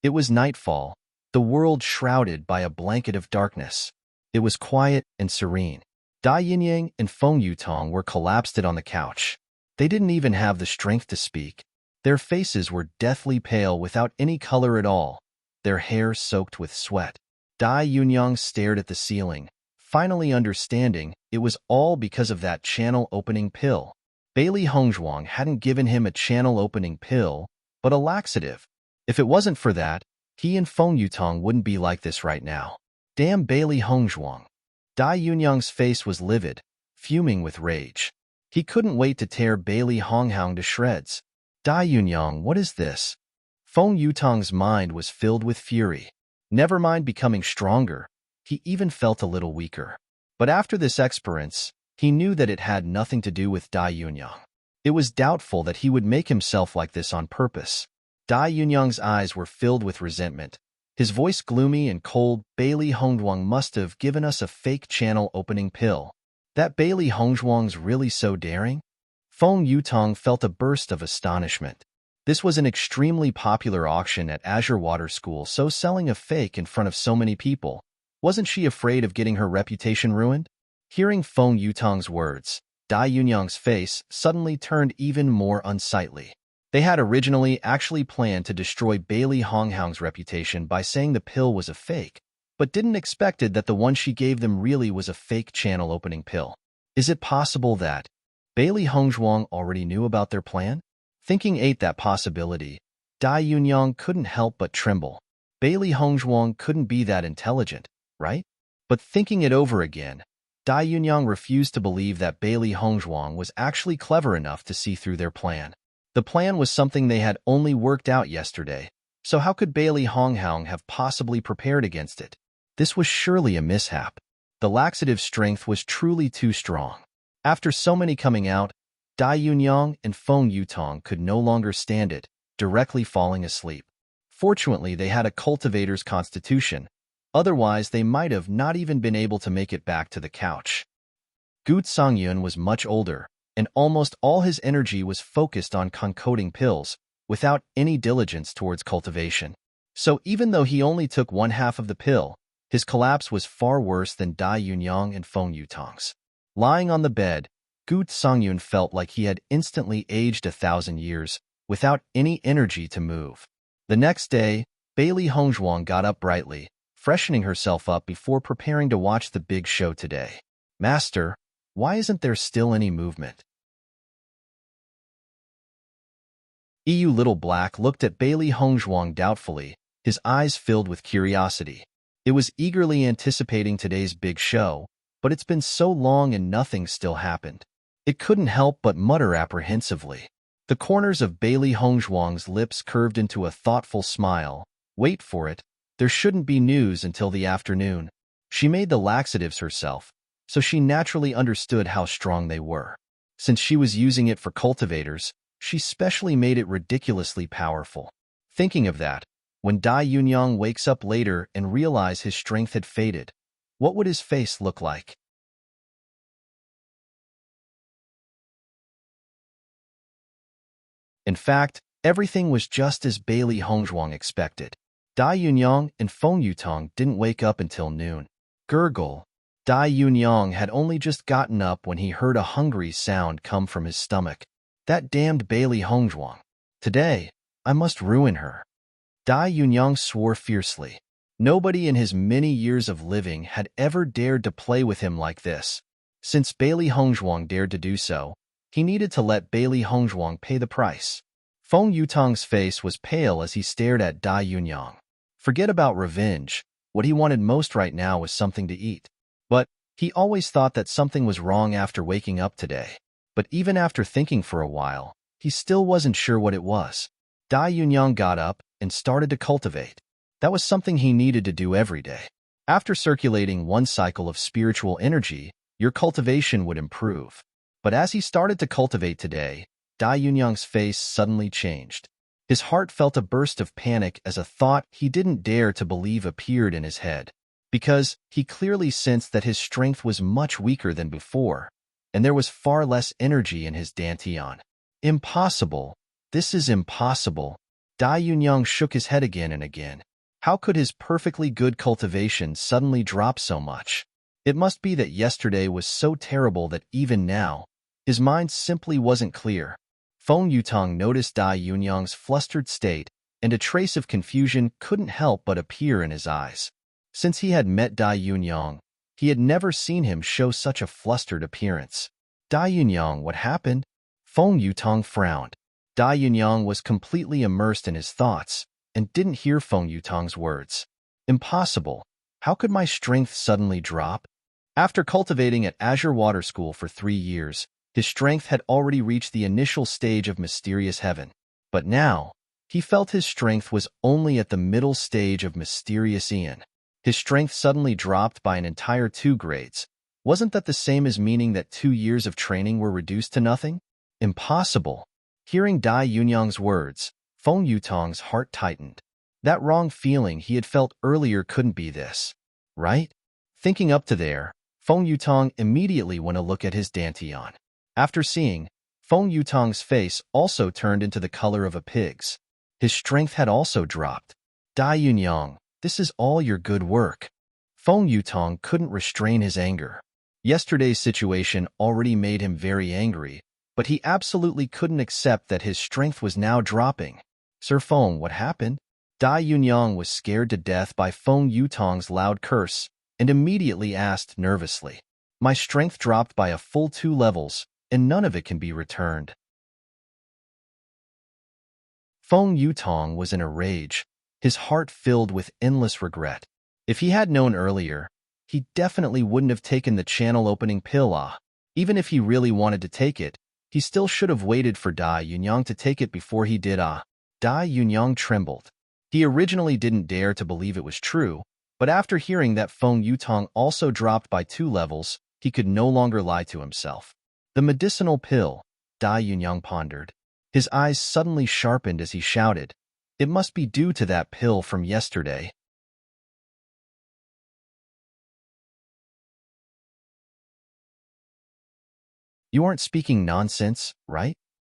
It was nightfall, the world shrouded by a blanket of darkness. It was quiet and serene. Dai Yinyang and Feng Yutong were collapsed on the couch. They didn't even have the strength to speak. Their faces were deathly pale without any color at all, their hair soaked with sweat. Dai Yunyang stared at the ceiling, finally understanding it was all because of that channel-opening pill. Bailey Hongzhuang hadn't given him a channel-opening pill, but a laxative. If it wasn't for that, he and Feng Yutong wouldn't be like this right now. Damn Bailey Hongzhuang. Dai Yunyang's face was livid, fuming with rage. He couldn't wait to tear Bailey Honghang to shreds. Dai Yunyang, what is this? Feng Yutong's mind was filled with fury. Never mind becoming stronger, he even felt a little weaker. But after this experience, he knew that it had nothing to do with Dai Yunyang. It was doubtful that he would make himself like this on purpose. Dai Yunyang's eyes were filled with resentment. His voice gloomy and cold. Bailey Hongzhuang must have given us a fake channel-opening pill. That Bailey Hongzhuang's really so daring? Feng Yutong felt a burst of astonishment. This was an extremely popular auction at Azure Water School, so selling a fake in front of so many people. Wasn't she afraid of getting her reputation ruined? Hearing Feng Yutong's words, Dai Yunyang's face suddenly turned even more unsightly. They had originally actually planned to destroy Bailey Honghang's reputation by saying the pill was a fake, but didn't expected that the one she gave them really was a fake channel-opening pill. Is it possible that Bailey Hongzhuang already knew about their plan? Thinking ate that possibility, Dai Yunyang couldn't help but tremble. Bailey Hongzhuang couldn't be that intelligent, right? But thinking it over again, Dai Yunyang refused to believe that Bailey Hongzhuang was actually clever enough to see through their plan. The plan was something they had only worked out yesterday, so how could Bailey Honghang have possibly prepared against it? This was surely a mishap. The laxative's strength was truly too strong. After so many coming out, Dai Yunyang and Feng Yutong could no longer stand it, directly falling asleep. Fortunately, they had a cultivator's constitution, otherwise they might have not even been able to make it back to the couch. Gu Tsangyun was much older, and almost all his energy was focused on concocting pills, without any diligence towards cultivation. So even though he only took one half of the pill, his collapse was far worse than Dai Yunyang and Feng Yutong's. Lying on the bed, Gu Tsangyun felt like he had instantly aged 1,000 years, without any energy to move. The next day, Bailey Hongzhuang got up brightly, freshening herself up before preparing to watch the big show today. Master, why isn't there still any movement? EU Little Black looked at Bailey Hongzhuang doubtfully, his eyes filled with curiosity. It was eagerly anticipating today's big show, but it's been so long and nothing still happened. It couldn't help but mutter apprehensively. The corners of Bailey Hongzhuang's lips curved into a thoughtful smile. Wait for it, there shouldn't be news until the afternoon. She made the laxatives herself, so she naturally understood how strong they were. Since she was using it for cultivators, she specially made it ridiculously powerful. Thinking of that, when Dai Yunyang wakes up later and realizes his strength had faded, what would his face look like? In fact, everything was just as Bailey Hongzhuang expected. Dai Yunyang and Feng Yutong didn't wake up until noon. Gurgle. Dai Yunyang had only just gotten up when he heard a hungry sound come from his stomach. That damned Bailey Hongzhuang. Today, I must ruin her. Dai Yunyang swore fiercely. Nobody in his many years of living had ever dared to play with him like this. Since Bailey Hongzhuang dared to do so, he needed to let Bailey Hongzhuang pay the price. Feng Yutong's face was pale as he stared at Dai Yunyang. Forget about revenge. What he wanted most right now was something to eat. But he always thought that something was wrong after waking up today. But even after thinking for a while, he still wasn't sure what it was. Dai Yunyang got up and started to cultivate. That was something he needed to do every day. After circulating one cycle of spiritual energy, your cultivation would improve. But as he started to cultivate today, Dai Yunyang's face suddenly changed. His heart felt a burst of panic as a thought he didn't dare to believe appeared in his head. Because he clearly sensed that his strength was much weaker than before, and there was far less energy in his dantian. Impossible. This is impossible. Dai Yunyang shook his head again and again. How could his perfectly good cultivation suddenly drop so much? It must be that yesterday was so terrible that even now, his mind simply wasn't clear. Feng Yutong noticed Dai Yunyang's flustered state, and a trace of confusion couldn't help but appear in his eyes. Since he had met Dai Yunyang, he had never seen him show such a flustered appearance. Dai Yunyang, what happened? Feng Yutong frowned. Dai Yunyang was completely immersed in his thoughts and didn't hear Feng Yutong's words. Impossible. How could my strength suddenly drop? After cultivating at Azure Water School for 3 years, his strength had already reached the initial stage of mysterious heaven. But now, he felt his strength was only at the middle stage of mysterious Ian. His strength suddenly dropped by an entire 2 grades. Wasn't that the same as meaning that 2 years of training were reduced to nothing? Impossible. Hearing Dai Yunyang's words, Feng Yutong's heart tightened. That wrong feeling he had felt earlier couldn't be this, right? Thinking up to there, Feng Yutong immediately went to look at his dantian. After seeing, Feng Yutong's face also turned into the color of a pig's. His strength had also dropped. Dai Yunyang, this is all your good work. Feng Yutong couldn't restrain his anger. Yesterday's situation already made him very angry, but he absolutely couldn't accept that his strength was now dropping. Sir Feng, what happened? Dai Yunyang was scared to death by Feng Yutong's loud curse and immediately asked nervously. My strength dropped by a full 2 levels, and none of it can be returned. Feng Yutong was in a rage, his heart filled with endless regret. If he had known earlier, he definitely wouldn't have taken the channel opening pill. Even if he really wanted to take it, he still should have waited for Dai Yunyang to take it before he did. Dai Yunyang trembled. He originally didn't dare to believe it was true, but after hearing that Feng Yutong also dropped by 2 levels, he could no longer lie to himself. The medicinal pill, Dai Yunyang pondered. His eyes suddenly sharpened as he shouted, it must be due to that pill from yesterday. You aren't speaking nonsense, right?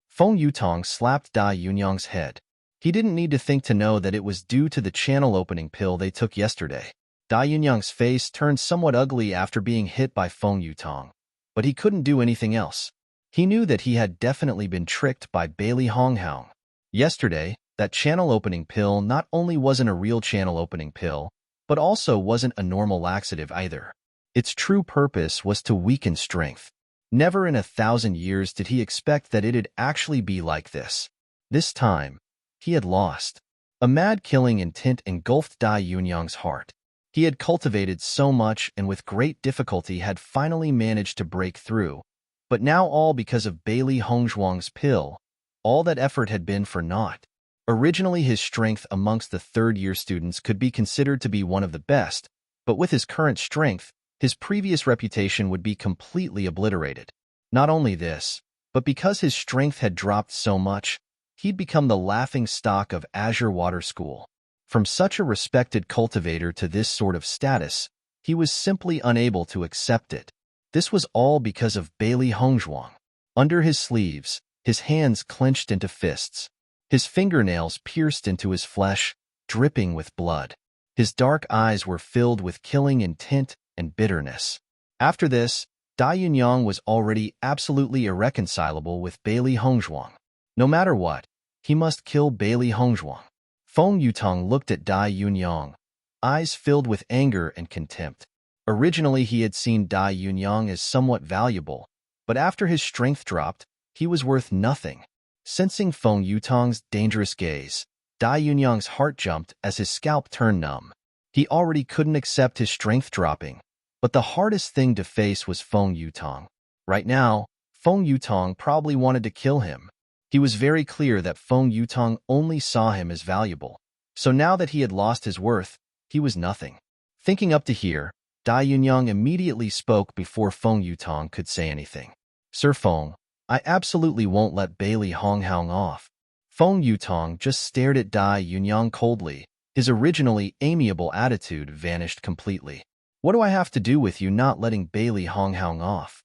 Feng Yutong slapped Dai Yunyang's head. He didn't need to think to know that it was due to the channel opening pill they took yesterday. Dai Yunyang's face turned somewhat ugly after being hit by Feng Yutong, but he couldn't do anything else. He knew that he had definitely been tricked by Bailey Honghang. Yesterday, that channel opening pill not only wasn't a real channel opening pill, but also wasn't a normal laxative either. Its true purpose was to weaken strength. Never in 1,000 years did he expect that it'd actually be like this. This time, he had lost. A mad killing intent engulfed Dai Yunyang's heart. He had cultivated so much and with great difficulty had finally managed to break through. But now all because of Bailey Hongzhuang's pill, all that effort had been for naught. Originally his strength amongst the 3rd-year students could be considered to be one of the best, but with his current strength, his previous reputation would be completely obliterated. Not only this, but because his strength had dropped so much, he'd become the laughing stock of Azure Water School. From such a respected cultivator to this sort of status, he was simply unable to accept it. This was all because of Bailey Hongzhuang. Under his sleeves, his hands clenched into fists. His fingernails pierced into his flesh, dripping with blood. His dark eyes were filled with killing intent and bitterness. After this, Dai Yunyang was already absolutely irreconcilable with Bailey Hongzhuang. No matter what, he must kill Bailey Hongzhuang. Feng Yutong looked at Dai Yunyang, eyes filled with anger and contempt. Originally he had seen Dai Yunyang as somewhat valuable, but after his strength dropped, he was worth nothing. Sensing Feng Yutong's dangerous gaze, Dai Yunyang's heart jumped as his scalp turned numb. He already couldn't accept his strength dropping, but the hardest thing to face was Feng Yutong. Right now, Feng Yutong probably wanted to kill him. He was very clear that Feng Yutong only saw him as valuable. So now that he had lost his worth, he was nothing. Thinking up to here, Dai Yunyang immediately spoke before Feng Yutong could say anything. Sir Feng, I absolutely won't let Bailey Honghoung off. Feng Yutong just stared at Dai Yunyang coldly. His originally amiable attitude vanished completely. What do I have to do with you not letting Bailey Honghoung off?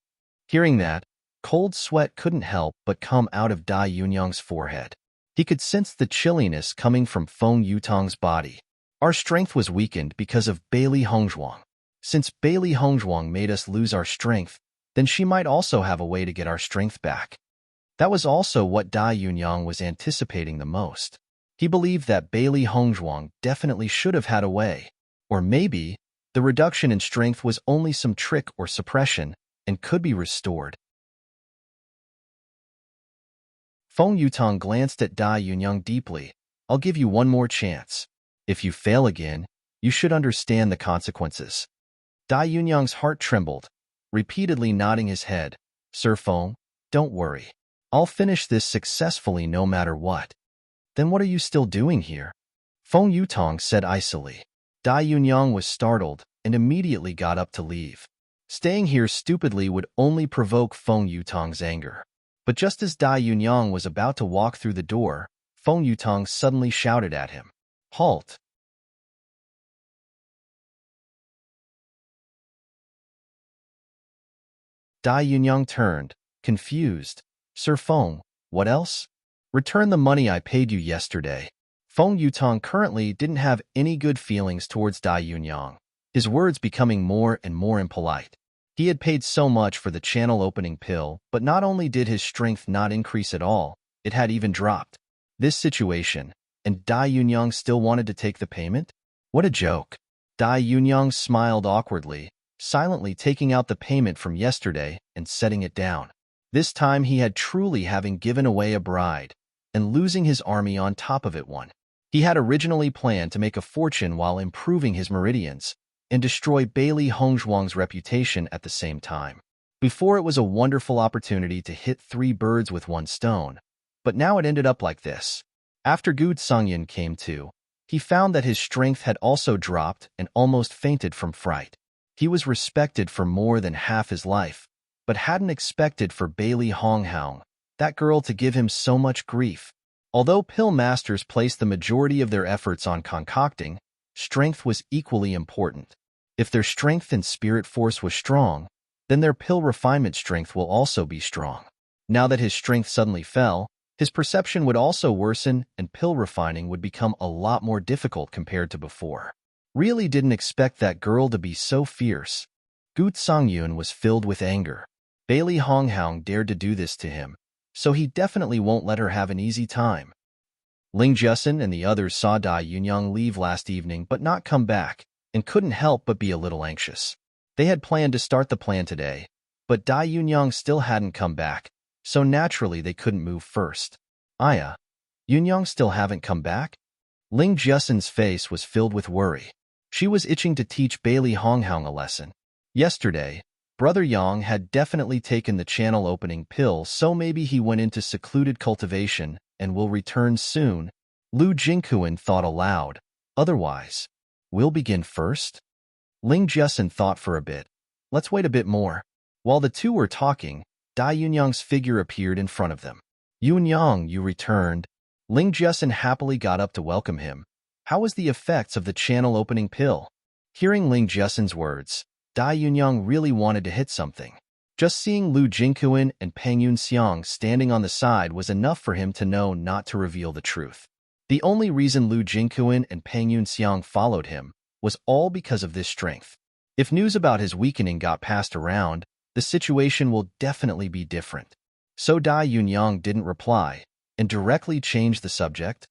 Hearing that, cold sweat couldn't help but come out of Dai Yunyang's forehead. He could sense the chilliness coming from Feng Yutong's body. Our strength was weakened because of Bailey Hongzhuang. Since Bailey Hongzhuang made us lose our strength, then she might also have a way to get our strength back. That was also what Dai Yunyang was anticipating the most. He believed that Bailey Hongzhuang definitely should have had a way. Or maybe, the reduction in strength was only some trick or suppression and could be restored. Feng Yutong glanced at Dai Yunyang deeply. I'll give you one more chance. If you fail again, you should understand the consequences. Dai Yunyang's heart trembled, repeatedly nodding his head. Sir Feng, don't worry. I'll finish this successfully no matter what. Then what are you still doing here? Feng Yutong said icily. Dai Yunyang was startled and immediately got up to leave. Staying here stupidly would only provoke Feng Yutong's anger. But just as Dai Yunyang was about to walk through the door, Feng Yutong suddenly shouted at him. Halt! Dai Yunyang turned, confused. Sir Feng, what else? Return the money I paid you yesterday. Feng Yutong currently didn't have any good feelings towards Dai Yunyang, his words becoming more and more impolite. He had paid so much for the channel opening pill, but not only did his strength not increase at all, it had even dropped. This situation, and Dai Yunyang still wanted to take the payment? What a joke. Dai Yunyang smiled awkwardly, silently taking out the payment from yesterday and setting it down. This time he had truly having given away a bride, and losing his army on top of it one. He had originally planned to make a fortune while improving his meridians, and destroy Bailey Hongzhuang's reputation at the same time. Before it was a wonderful opportunity to hit 3 birds with 1 stone, but now it ended up like this. After Gu Tsangyan came to, he found that his strength had also dropped and almost fainted from fright. He was respected for more than half his life, but hadn't expected for Bailey Honghoung, that girl, to give him so much grief. Although pill masters placed the majority of their efforts on concocting, strength was equally important. If their strength and spirit force was strong, then their pill refinement strength will also be strong. Now that his strength suddenly fell, his perception would also worsen and pill refining would become a lot more difficult compared to before. Really didn't expect that girl to be so fierce. Gu Tsangyun was filled with anger. Bailey Honghoung dared to do this to him, so he definitely won't let her have an easy time. Ling Jusin and the others saw Dai Yunyang leave last evening but not come back, and couldn't help but be a little anxious. They had planned to start the plan today, but Dai Yunyang still hadn't come back, so naturally they couldn't move first. Aya, Yunyang still haven't come back? Ling Jusin's face was filled with worry. She was itching to teach Bailey Honghoung a lesson. Yesterday, Brother Yang had definitely taken the channel opening pill, so maybe he went into secluded cultivation and will return soon. Lu Jingkuan thought aloud. Otherwise, we'll begin first? Ling Jusin thought for a bit. Let's wait a bit more. While the two were talking, Dai Yunyang's figure appeared in front of them. Yunyang, you returned. Ling Jusin happily got up to welcome him. How was the effects of the channel opening pill? Hearing Ling Jusin's words, Dai Yunyang really wanted to hit something. Just seeing Lu Jingkuan and Peng Yunxiang standing on the side was enough for him to know not to reveal the truth. The only reason Lu Jingkuan and Peng Yunxiang followed him was all because of this strength. If news about his weakening got passed around, the situation will definitely be different. So Dai Yunyang didn't reply, and directly changed the subject.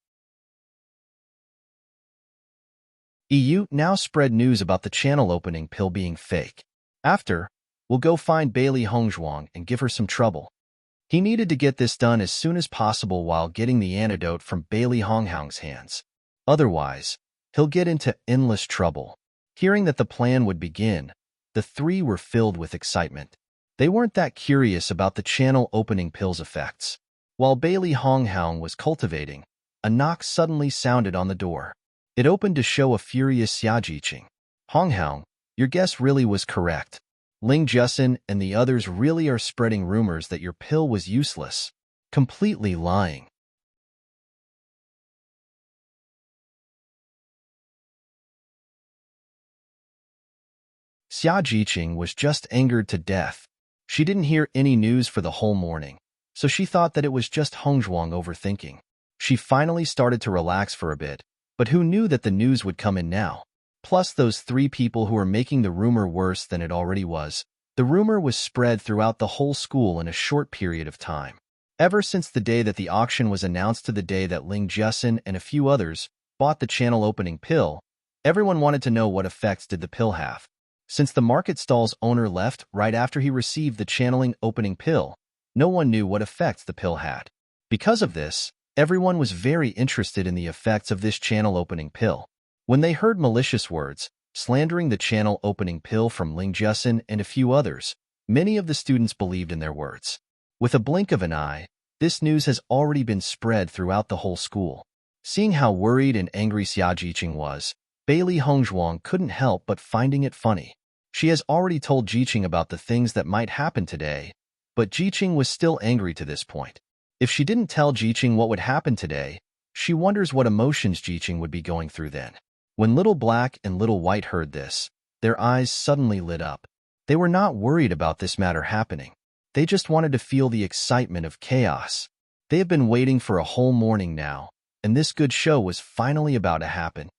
EU now spread news about the channel opening pill being fake. After, we'll go find Bailey Hongzhuang and give her some trouble. He needed to get this done as soon as possible while getting the antidote from Bailey Honghang's hands. Otherwise, he'll get into endless trouble. Hearing that the plan would begin, the three were filled with excitement. They weren't that curious about the channel opening pill's effects. While Bailey Honghang was cultivating, a knock suddenly sounded on the door. It opened to show a furious Xiajiqing. Honghang, your guess really was correct. Ling Jusin and the others really are spreading rumors that your pill was useless. Completely lying. Xiajiqing was just angered to death. She didn't hear any news for the whole morning, so she thought that it was just Hongzhuang overthinking. She finally started to relax for a bit, but who knew that the news would come in now? Plus those three people who were making the rumor worse than it already was. The rumor was spread throughout the whole school in a short period of time. Ever since the day that the auction was announced to the day that Ling Jusin and a few others bought the channel opening pill, everyone wanted to know what effects did the pill have. Since the market stall's owner left right after he received the channeling opening pill, no one knew what effects the pill had. Because of this, everyone was very interested in the effects of this channel opening pill. When they heard malicious words, slandering the channel opening pill from Ling Jusin and a few others, many of the students believed in their words. With a blink of an eye, this news has already been spread throughout the whole school. Seeing how worried and angry Xiajiqing was, Bailey Hongzhuang couldn't help but finding it funny. She has already told Jiqing about the things that might happen today, but Jiqing was still angry to this point. If she didn't tell Jiqing what would happen today, she wonders what emotions Jiqing would be going through then. When Little Black and Little White heard this, their eyes suddenly lit up. They were not worried about this matter happening. They just wanted to feel the excitement of chaos. They have been waiting for a whole morning now, and this good show was finally about to happen.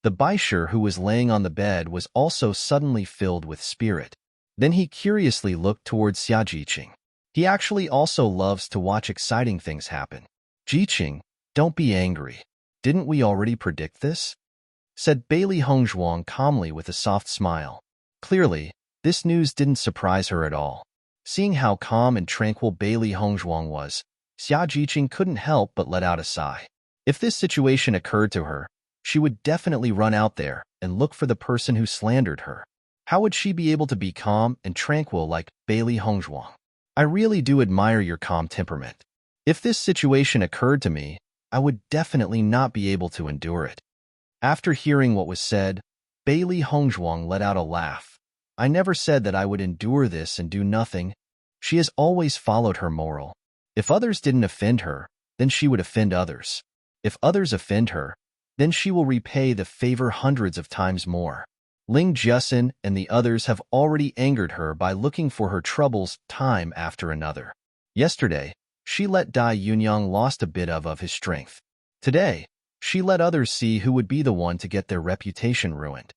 The Baisher who was laying on the bed was also suddenly filled with spirit. Then he curiously looked towards Xiajiqing. He actually also loves to watch exciting things happen. Jiqing, don't be angry. Didn't we already predict this? Said Bailey Hongzhuang calmly with a soft smile. Clearly, this news didn't surprise her at all. Seeing how calm and tranquil Bailey Hongzhuang was, Xiajiqing couldn't help but let out a sigh. If this situation occurred to her, she would definitely run out there and look for the person who slandered her. How would she be able to be calm and tranquil like Bailey Hongzhuang? I really do admire your calm temperament. If this situation occurred to me, I would definitely not be able to endure it. After hearing what was said, Bailey Hongzhuang let out a laugh. I never said that I would endure this and do nothing. She has always followed her moral. If others didn't offend her, then she would offend others. If others offend her, then she will repay the favor hundreds of times more. Ling Jusin and the others have already angered her by looking for her troubles time after another. Yesterday, she let Dai Yunyang lost a bit of his strength. Today, she let others see who would be the one to get their reputation ruined.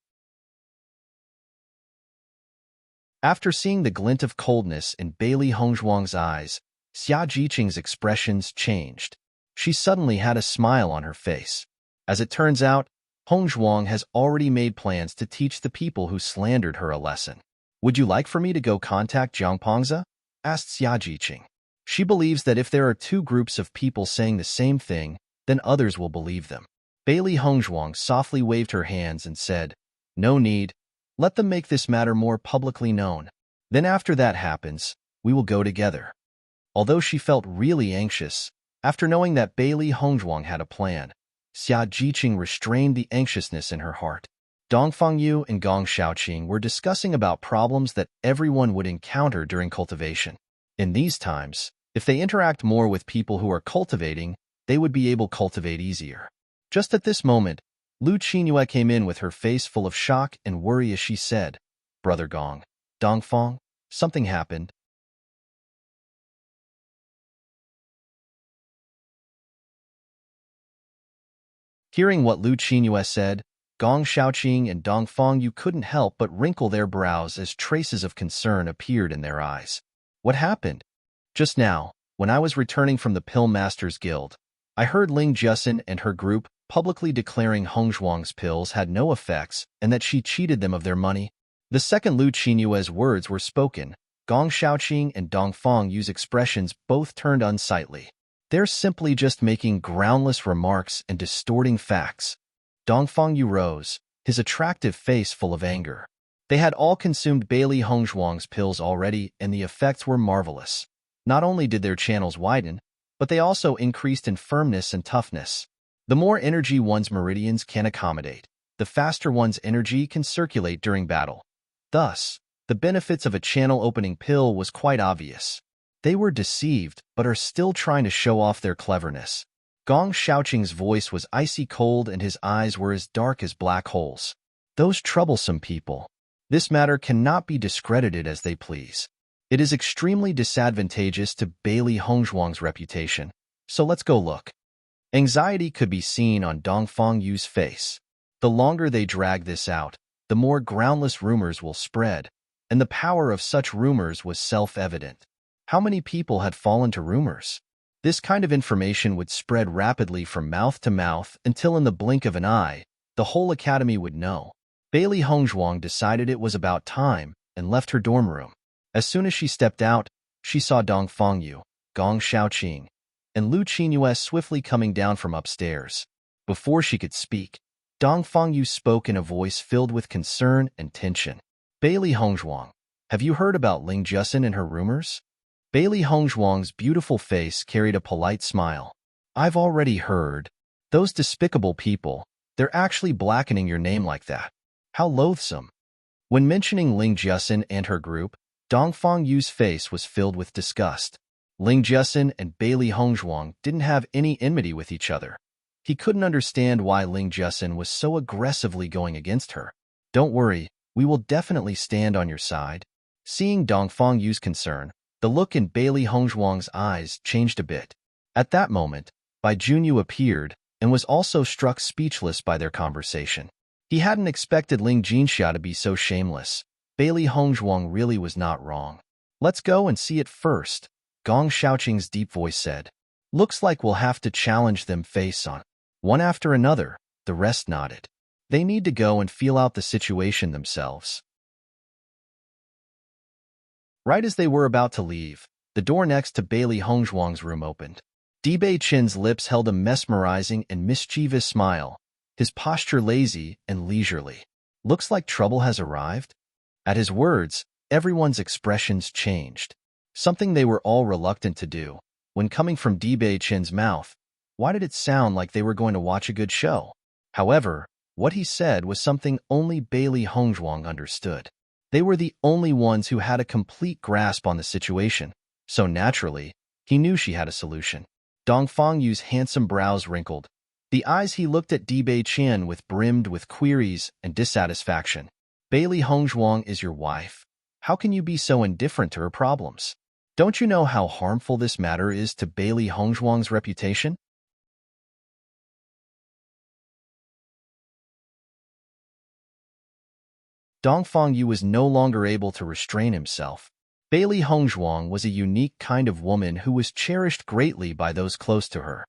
After seeing the glint of coldness in Bailey Hongzhuang's eyes, Xiajiqing's expressions changed. She suddenly had a smile on her face. As it turns out, Hongzhuang has already made plans to teach the people who slandered her a lesson. Would you like for me to go contact Jiang Pengze? Asked Xiajiqing. She believes that if there are two groups of people saying the same thing, then others will believe them. Bailey Hongzhuang softly waved her hands and said, "No need. Let them make this matter more publicly known. Then after that happens, we will go together." Although she felt really anxious, after knowing that Bailey Hongzhuang had a plan, Xiajiqing restrained the anxiousness in her heart. Dongfang Yu and Gong Shaoqing were discussing about problems that everyone would encounter during cultivation. In these times, if they interact more with people who are cultivating, they would be able to cultivate easier. Just at this moment, Lu Qinyue came in with her face full of shock and worry as she said, "Brother Gong, Dongfang, something happened." Hearing what Lu Qinyue said, Gong Shaoqing and Dongfang Yu couldn't help but wrinkle their brows as traces of concern appeared in their eyes. What happened? Just now, when I was returning from the Pill Masters Guild, I heard Ling Jusin and her group publicly declaring Hongzhuang's pills had no effects and that she cheated them of their money. The second Lu Qinyue's words were spoken, Gong Shaoqing and Dongfang Yu's expressions both turned unsightly. They're simply just making groundless remarks and distorting facts. Dongfang Yu rose, his attractive face full of anger. They had all consumed Bailey Hongzhuang's pills already, and the effects were marvelous. Not only did their channels widen, but they also increased in firmness and toughness. The more energy one's meridians can accommodate, the faster one's energy can circulate during battle. Thus, the benefits of a channel-opening pill was quite obvious. They were deceived, but are still trying to show off their cleverness. Gong Shaoqing's voice was icy cold and his eyes were as dark as black holes. Those troublesome people. This matter cannot be discredited as they please. It is extremely disadvantageous to Bailey Hongzhuang's reputation, so let's go look. Anxiety could be seen on Dongfang Yu's face. The longer they drag this out, the more groundless rumors will spread, and the power of such rumors was self-evident. How many people had fallen to rumors? This kind of information would spread rapidly from mouth to mouth until in the blink of an eye, the whole academy would know. Bailey Hongzhuang decided it was about time and left her dorm room. As soon as she stepped out, she saw Dongfang Yu, Gong Shaoqing, and Lu Qinyue swiftly coming down from upstairs. Before she could speak, Dongfang Yu spoke in a voice filled with concern and tension. Bailey Hongzhuang, have you heard about Ling Jusin and her rumors? Bailey Hongzhuang's beautiful face carried a polite smile. I've already heard. Those despicable people, they're actually blackening your name like that. How loathsome. When mentioning Ling Jusin and her group, Dongfang Yu's face was filled with disgust. Ling Jusin and Bailey Hongzhuang didn't have any enmity with each other. He couldn't understand why Ling Jusin was so aggressively going against her. Don't worry, we will definitely stand on your side. Seeing Dongfang Yu's concern, the look in Bailey Hongzhuang's eyes changed a bit. At that moment, Bai Junyu appeared and was also struck speechless by their conversation. He hadn't expected Ling Jinxia to be so shameless. Bailey Hongzhuang really was not wrong. Let's go and see it first, Gong Shaoqing's deep voice said. Looks like we'll have to challenge them face on. One after another, the rest nodded. They need to go and feel out the situation themselves. Right as they were about to leave, the door next to Bailey Hongzhuang's room opened. Dibei Chen's lips held a mesmerizing and mischievous smile, his posture lazy and leisurely. Looks like trouble has arrived? At his words, everyone's expressions changed. Something they were all reluctant to do. When coming from Dibei Chen's mouth, why did it sound like they were going to watch a good show? However, what he said was something only Bailey Hongzhuang understood. They were the only ones who had a complete grasp on the situation, so naturally, he knew she had a solution. Dongfang Yu's handsome brows wrinkled. The eyes he looked at Dibei Chen with brimmed with queries and dissatisfaction. Bailey Hongzhuang is your wife. How can you be so indifferent to her problems? Don't you know how harmful this matter is to Bailey Hongzhuang's reputation? Dongfang Yu was no longer able to restrain himself. Bailey Hongzhuang was a unique kind of woman who was cherished greatly by those close to her.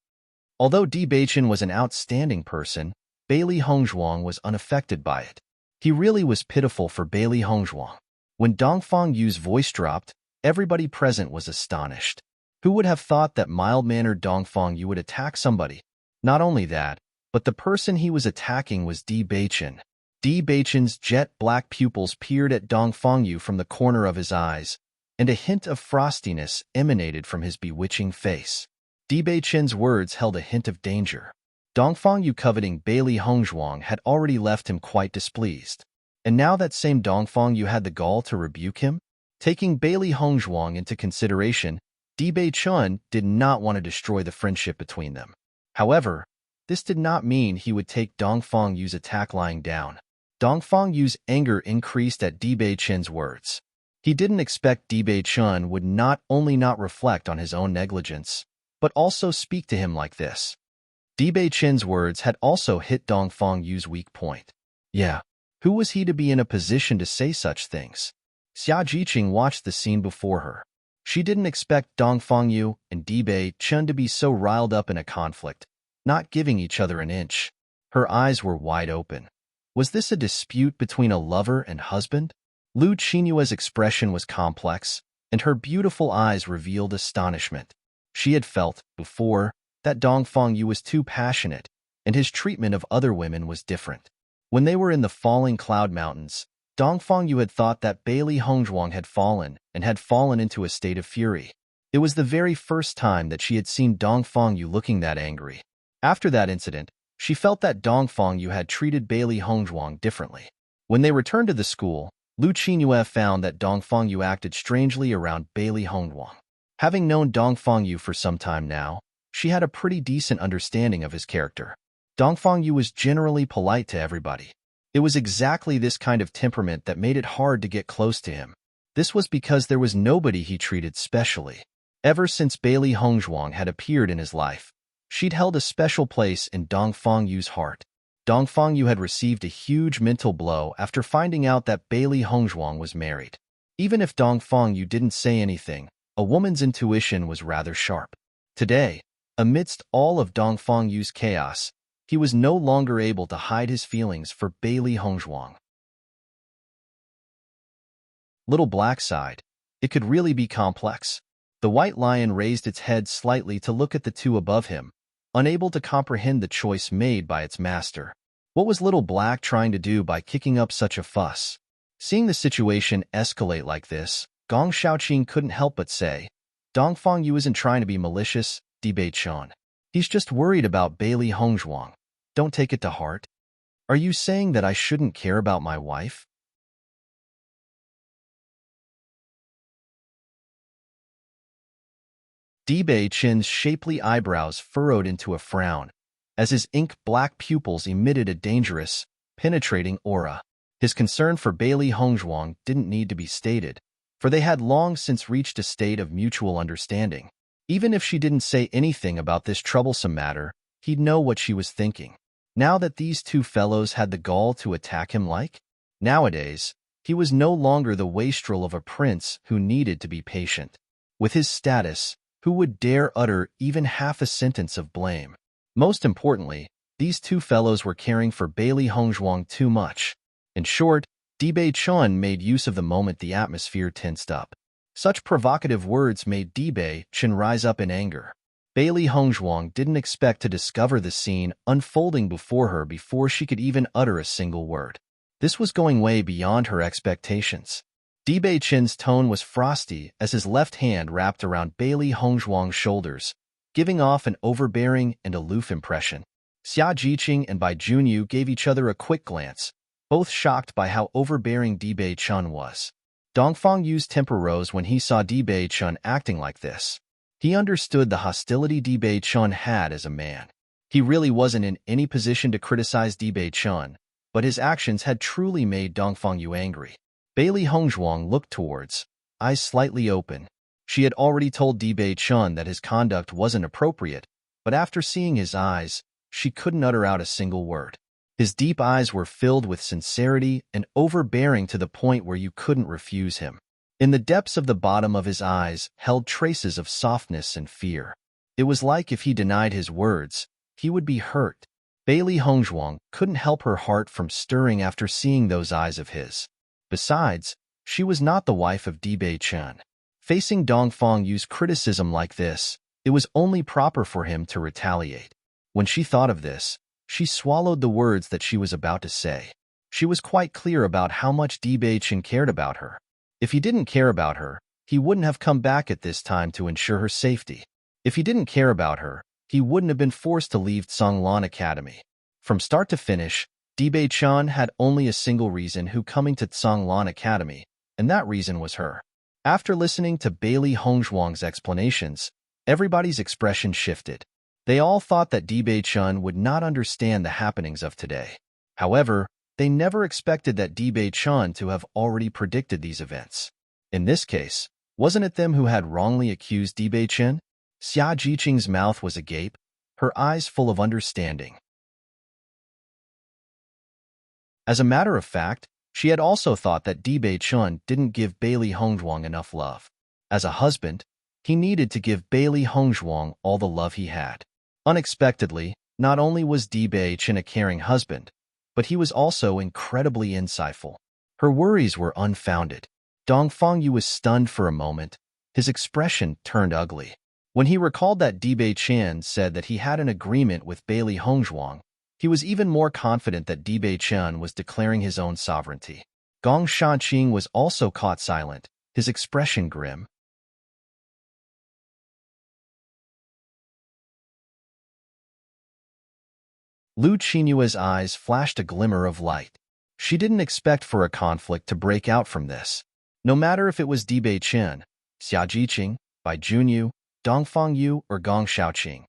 Although Di Beichen was an outstanding person, Bailey Hongzhuang was unaffected by it. He really was pitiful for Bailey Hongzhuang. When Dongfang Yu's voice dropped, everybody present was astonished. Who would have thought that mild-mannered Dongfang Yu would attack somebody? Not only that, but the person he was attacking was Di Beichen. Di Beichen's jet-black pupils peered at Dongfang Yu from the corner of his eyes, and a hint of frostiness emanated from his bewitching face. Di Beichen's words held a hint of danger. Dongfang Yu coveting Bailey Hongzhuang had already left him quite displeased. And now that same Dongfang Yu had the gall to rebuke him? Taking Bailey Hongzhuang into consideration, Di Beichen did not want to destroy the friendship between them. However, this did not mean he would take Dongfang Yu's attack lying down. Dongfang Yu's anger increased at Di Beichen's words. He didn't expect Di Beichen would not only not reflect on his own negligence, but also speak to him like this. Di Beichen's words had also hit Dongfang Yu's weak point. Yeah, who was he to be in a position to say such things? Xia Jiqing watched the scene before her. She didn't expect Dongfang Yu and Di Beichen to be so riled up in a conflict, not giving each other an inch. Her eyes were wide open. Was this a dispute between a lover and husband? Lu Qinyue's expression was complex, and her beautiful eyes revealed astonishment. She had felt, before, that Dongfang Yu was too passionate, and his treatment of other women was different. When they were in the falling cloud mountains, Dongfang Yu had thought that Bailey Hongzhuang had fallen and had fallen into a state of fury. It was the very first time that she had seen Dongfang Yu looking that angry. After that incident, she felt that Dongfang Yu had treated Bailey Hongzhuang differently. When they returned to the school, Lu Qinyue found that Dongfang Yu acted strangely around Bailey Hongzhuang. Having known Dongfang Yu for some time now, she had a pretty decent understanding of his character. Dongfang Yu was generally polite to everybody. It was exactly this kind of temperament that made it hard to get close to him. This was because there was nobody he treated specially. Ever since Bailey Hongzhuang had appeared in his life, she'd held a special place in Dongfang Yu's heart. Dongfang Yu had received a huge mental blow after finding out that Bailey Hongzhuang was married. Even if Dongfang Yu didn't say anything, a woman's intuition was rather sharp. Today, amidst all of Dongfang Yu's chaos, he was no longer able to hide his feelings for Bailey Hongzhuang. Little Black sighed. It could really be complex. The white lion raised its head slightly to look at the two above him, unable to comprehend the choice made by its master. What was Little Black trying to do by kicking up such a fuss? Seeing the situation escalate like this, Gong Shaoqing couldn't help but say, Dongfang Yu isn't trying to be malicious, Bewitching. He's just worried about Bailey Hongzhuang. Don't take it to heart. Are you saying that I shouldn't care about my wife? Bewitching's shapely eyebrows furrowed into a frown, as his ink-black pupils emitted a dangerous, penetrating aura. His concern for Bailey Hongzhuang didn't need to be stated, for they had long since reached a state of mutual understanding. Even if she didn't say anything about this troublesome matter, he'd know what she was thinking. Now that these two fellows had the gall to attack him nowadays, he was no longer the wastrel of a prince who needed to be patient. With his status, who would dare utter even half a sentence of blame? Most importantly, these two fellows were caring for Bailey Hongzhuang too much. In short, Bewitching made use of the moment the atmosphere tensed up. Such provocative words made Bewitching rise up in anger. Bailey Hongzhuang didn't expect to discover the scene unfolding before her before she could even utter a single word. This was going way beyond her expectations. Bewitching's tone was frosty as his left hand wrapped around Bailey Hongzhuang's shoulders, giving off an overbearing and aloof impression. Xia Jiqing and Bai Junyu gave each other a quick glance, both shocked by how overbearing Bewitching was. Dongfang Yu's temper rose when he saw Bewitching acting like this. He understood the hostility Bewitching had as a man. He really wasn't in any position to criticize Bewitching, but his actions had truly made Dongfang Yu angry. Bailey Hongzhuang looked towards, eyes slightly open. She had already told Bewitching that his conduct wasn't appropriate, but after seeing his eyes, she couldn't utter out a single word. His deep eyes were filled with sincerity and overbearing to the point where you couldn't refuse him. In the depths of the bottom of his eyes held traces of softness and fear. It was like if he denied his words, he would be hurt. Bailey Hongzhuang couldn't help her heart from stirring after seeing those eyes of his. Besides, she was not the wife of Bewitching. Facing Dongfang Yu's criticism like this, it was only proper for him to retaliate. When she thought of this, she swallowed the words that she was about to say. She was quite clear about how much Bewitching cared about her. If he didn't care about her, he wouldn't have come back at this time to ensure her safety. If he didn't care about her, he wouldn't have been forced to leave Zhonglan Academy. From start to finish, Bewitching had only a single reason who coming to Zhonglan Academy, and that reason was her. After listening to Bailey Hongzhuang's explanations, everybody's expression shifted. They all thought that Bewitching would not understand the happenings of today. However, they never expected that Bewitching to have already predicted these events. In this case, wasn't it them who had wrongly accused Bewitching? Xia Jiqing's mouth was agape, her eyes full of understanding. As a matter of fact, she had also thought that Bewitching didn't give Bailey Hongzhuang enough love. As a husband, he needed to give Bailey Hongzhuang all the love he had. Unexpectedly, not only was Bewitching a caring husband, but he was also incredibly insightful. Her worries were unfounded. Dongfang Yu was stunned for a moment. His expression turned ugly. When he recalled that Dibei Chan said that he had an agreement with Bailey Hongzhuang, he was even more confident that Dibei Chan was declaring his own sovereignty. Gong Shanqing was also caught silent, his expression grim. Lu Qinyue's eyes flashed a glimmer of light. She didn't expect for a conflict to break out from this. No matter if it was Dibei Chen, Xia Jiqing, Bai Junyu, Dongfang Yu, or Gong Shaoqing,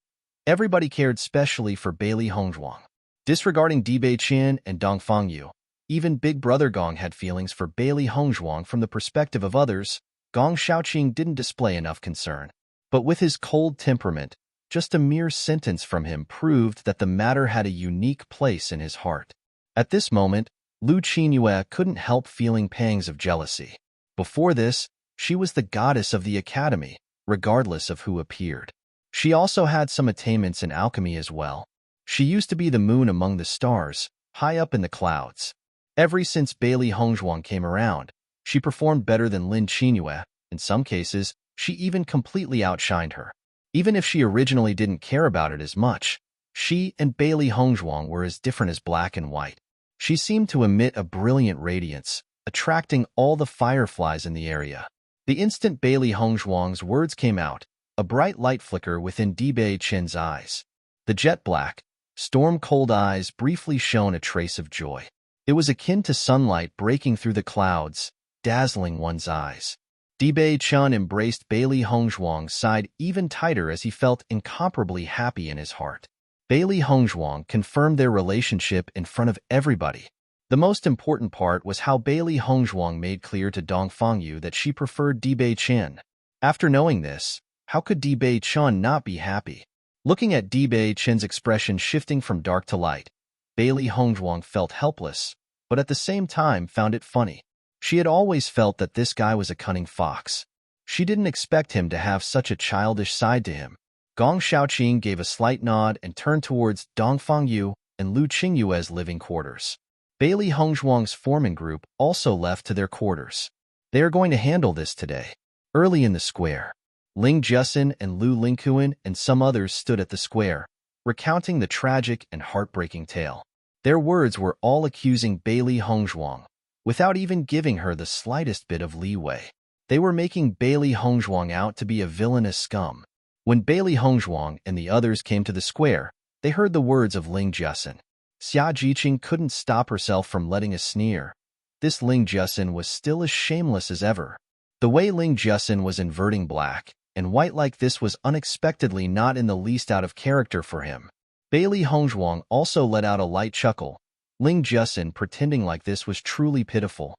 everybody cared specially for Bailey Hongzhuang. Disregarding Dibei Chen and Dongfang Yu, even Big Brother Gong had feelings for Bailey Hongzhuang from the perspective of others. Gong Shaoqing didn't display enough concern. But with his cold temperament, just a mere sentence from him proved that the matter had a unique place in his heart. At this moment, Lu Qinyue couldn't help feeling pangs of jealousy. Before this, she was the goddess of the academy, regardless of who appeared. She also had some attainments in alchemy as well. She used to be the moon among the stars, high up in the clouds. Ever since Bailey Hongzhuang came around, she performed better than Lin Qinyue. In some cases, she even completely outshined her. Even if she originally didn't care about it as much, she and Bailey Hongzhuang were as different as black and white. She seemed to emit a brilliant radiance, attracting all the fireflies in the area. The instant Bailey Hongzhuang's words came out, a bright light flickered within Dibei Chen's eyes. The jet-black, storm-cold eyes briefly shone a trace of joy. It was akin to sunlight breaking through the clouds, dazzling one's eyes. Dibei Chen embraced Bailey Hongzhuang's side even tighter as he felt incomparably happy in his heart. Bailey Hongzhuang confirmed their relationship in front of everybody. The most important part was how Bailey Hongzhuang made clear to Dongfang Yu that she preferred Dibei Chen. After knowing this, how could Dibei Chen not be happy? Looking at Dibei Chen's expression shifting from dark to light, Bailey Hongzhuang felt helpless, but at the same time found it funny. She had always felt that this guy was a cunning fox. She didn't expect him to have such a childish side to him. Gong Shaoqing gave a slight nod and turned towards Dongfang Yu and Lu Qinyue's living quarters. Bailey Hongzhuang's foreman group also left to their quarters. They are going to handle this today. Early in the square, Ling Jusin and Lu Lingquan and some others stood at the square, recounting the tragic and heartbreaking tale. Their words were all accusing Bailey Hongzhuang, without even giving her the slightest bit of leeway. They were making Bailey Hongzhuang out to be a villainous scum. When Bailey Hongzhuang and the others came to the square, they heard the words of Ling Jusin. Xia Jiqing couldn't stop herself from letting a sneer. This Ling Jusin was still as shameless as ever. The way Ling Jusin was inverting black and white like this was unexpectedly not in the least out of character for him. Bailey Hongzhuang also let out a light chuckle. Ling Jusin pretending like this was truly pitiful.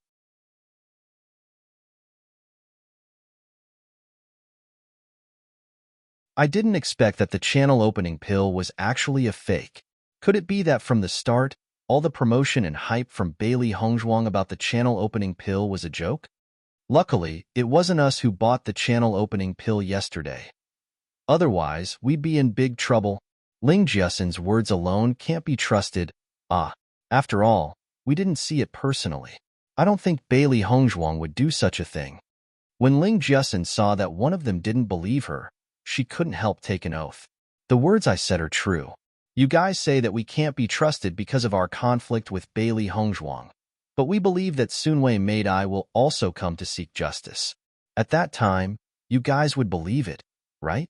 I didn't expect that the channel opening pill was actually a fake. Could it be that from the start, all the promotion and hype from Bailey Hongzhuang about the channel opening pill was a joke? Luckily, it wasn't us who bought the channel opening pill yesterday. Otherwise, we'd be in big trouble. Ling Jusin's words alone can't be trusted. After all, we didn't see it personally. I don't think Bailey Hongzhuang would do such a thing. When Ling Jusin saw that one of them didn't believe her, she couldn't help take an oath. The words I said are true. You guys say that we can't be trusted because of our conflict with Bailey Hongzhuang, but we believe that Sunwei Meidai will also come to seek justice. At that time, you guys would believe it, right?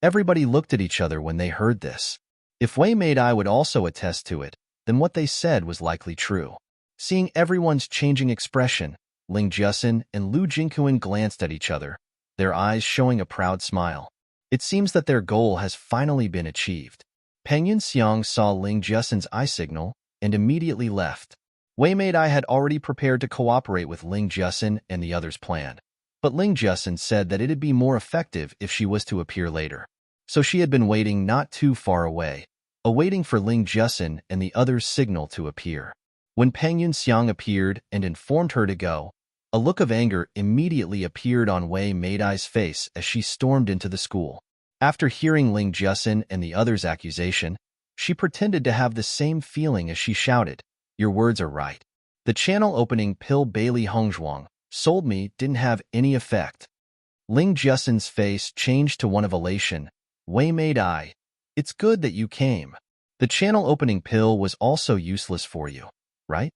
Everybody looked at each other when they heard this. If Wei Meidai would also attest to it, then what they said was likely true. Seeing everyone's changing expression, Ling Jusin and Lu Jingquan glanced at each other, their eyes showing a proud smile. It seems that their goal has finally been achieved. Peng Yunxiang saw Ling Jusin's eye signal and immediately left. Wei Meidai had already prepared to cooperate with Ling Jusin and the others' plan, but Ling Jusin said that it'd be more effective if she was to appear later. So she had been waiting not too far away, awaiting for Ling Jusin and the others' signal to appear. When Peng Yunxiang appeared and informed her to go, a look of anger immediately appeared on Wei Meidai's face as she stormed into the school. After hearing Ling Jusin and the others' accusation, she pretended to have the same feeling as she shouted, "Your words are right. The channel opening pill Bailey Hongzhuang sold me didn't have any effect. Ling Jussin's face changed to one of elation. Wei made I. It's good that you came. The channel-opening pill was also useless for you, right?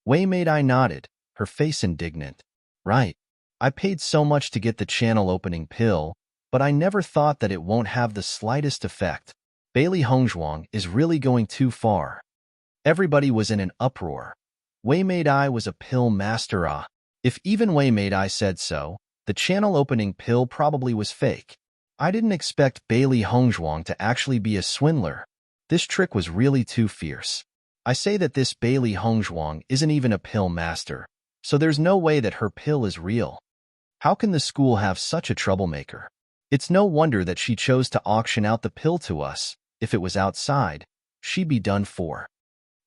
Wei made I nodded, her face indignant. Right. I paid so much to get the channel-opening pill, but I never thought that it won't have the slightest effect. Bailey Hongzhuang is really going too far. Everybody was in an uproar. Wei made I was a pill master. If even Wei made I said so, the channel-opening pill probably was fake. I didn't expect Bailey Hongzhuang to actually be a swindler. This trick was really too fierce. I say that this Bailey Hongzhuang isn't even a pill master, so there's no way that her pill is real. How can the school have such a troublemaker? It's no wonder that she chose to auction out the pill to us. If it was outside, she'd be done for.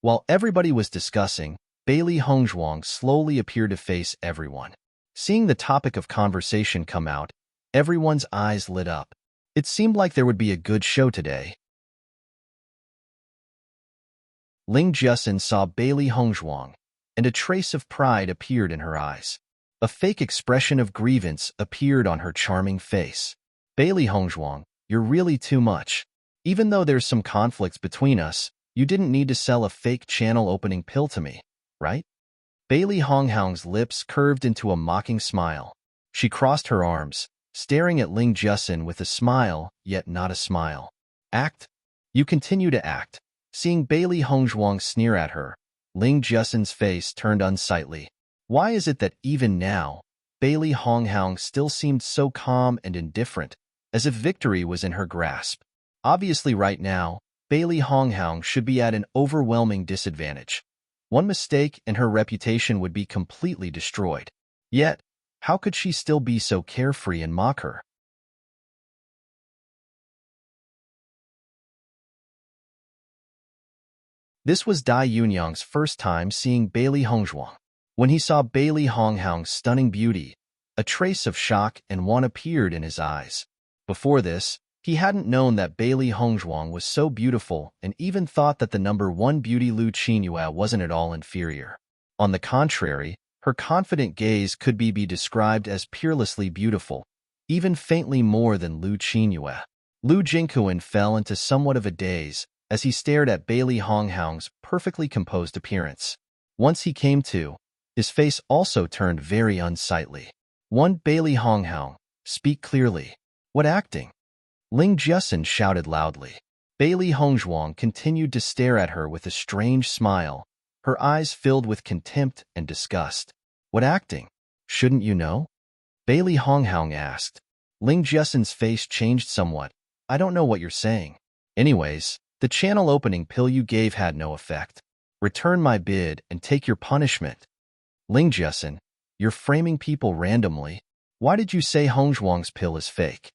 While everybody was discussing, Bailey Hongzhuang slowly appeared to face everyone. Seeing the topic of conversation come out, everyone's eyes lit up. It seemed like there would be a good show today. Ling Jussin saw Bailey Hongzhuang, and a trace of pride appeared in her eyes. A fake expression of grievance appeared on her charming face. Bailey Hongzhuang, you're really too much. Even though there's some conflicts between us, you didn't need to sell a fake channel-opening pill to me, right? Bailey Hongzhuang's lips curved into a mocking smile. She crossed her arms, staring at Ling Jussin with a smile, yet not a smile. Act? You continue to act. Seeing Bailey Hongzhuang sneer at her, Ling Jussin's face turned unsightly. Why is it that even now, Bailey Hongzhuang still seemed so calm and indifferent, as if victory was in her grasp? Obviously right now, Bailey Hongzhuang should be at an overwhelming disadvantage. One mistake and her reputation would be completely destroyed. Yet, how could she still be so carefree and mock her? This was Dai Yunyang's first time seeing Bailey Hongzhuang. When he saw Bailey Hongzhuang's stunning beauty, a trace of shock and wonder appeared in his eyes. Before this, he hadn't known that Bailey Hongzhuang was so beautiful and even thought that the number one beauty Lu Qinyue wasn't at all inferior. On the contrary, her confident gaze could be described as peerlessly beautiful, even faintly more than Lu Qinyue. Lu Jingquan fell into somewhat of a daze as he stared at Bailey Hongzhuang's perfectly composed appearance. Once he came to, his face also turned very unsightly. Bailey Hongzhuang, speak clearly. What acting? Ling Jussin shouted loudly. Bailey Hongzhuang continued to stare at her with a strange smile, her eyes filled with contempt and disgust. What acting? Shouldn't you know? Bailey Hongzhuang asked. Ling Jussin's face changed somewhat. I don't know what you're saying. Anyways, the channel opening pill you gave had no effect. Return my bid and take your punishment. Ling Jussin, you're framing people randomly. Why did you say Hongzhuang's pill is fake?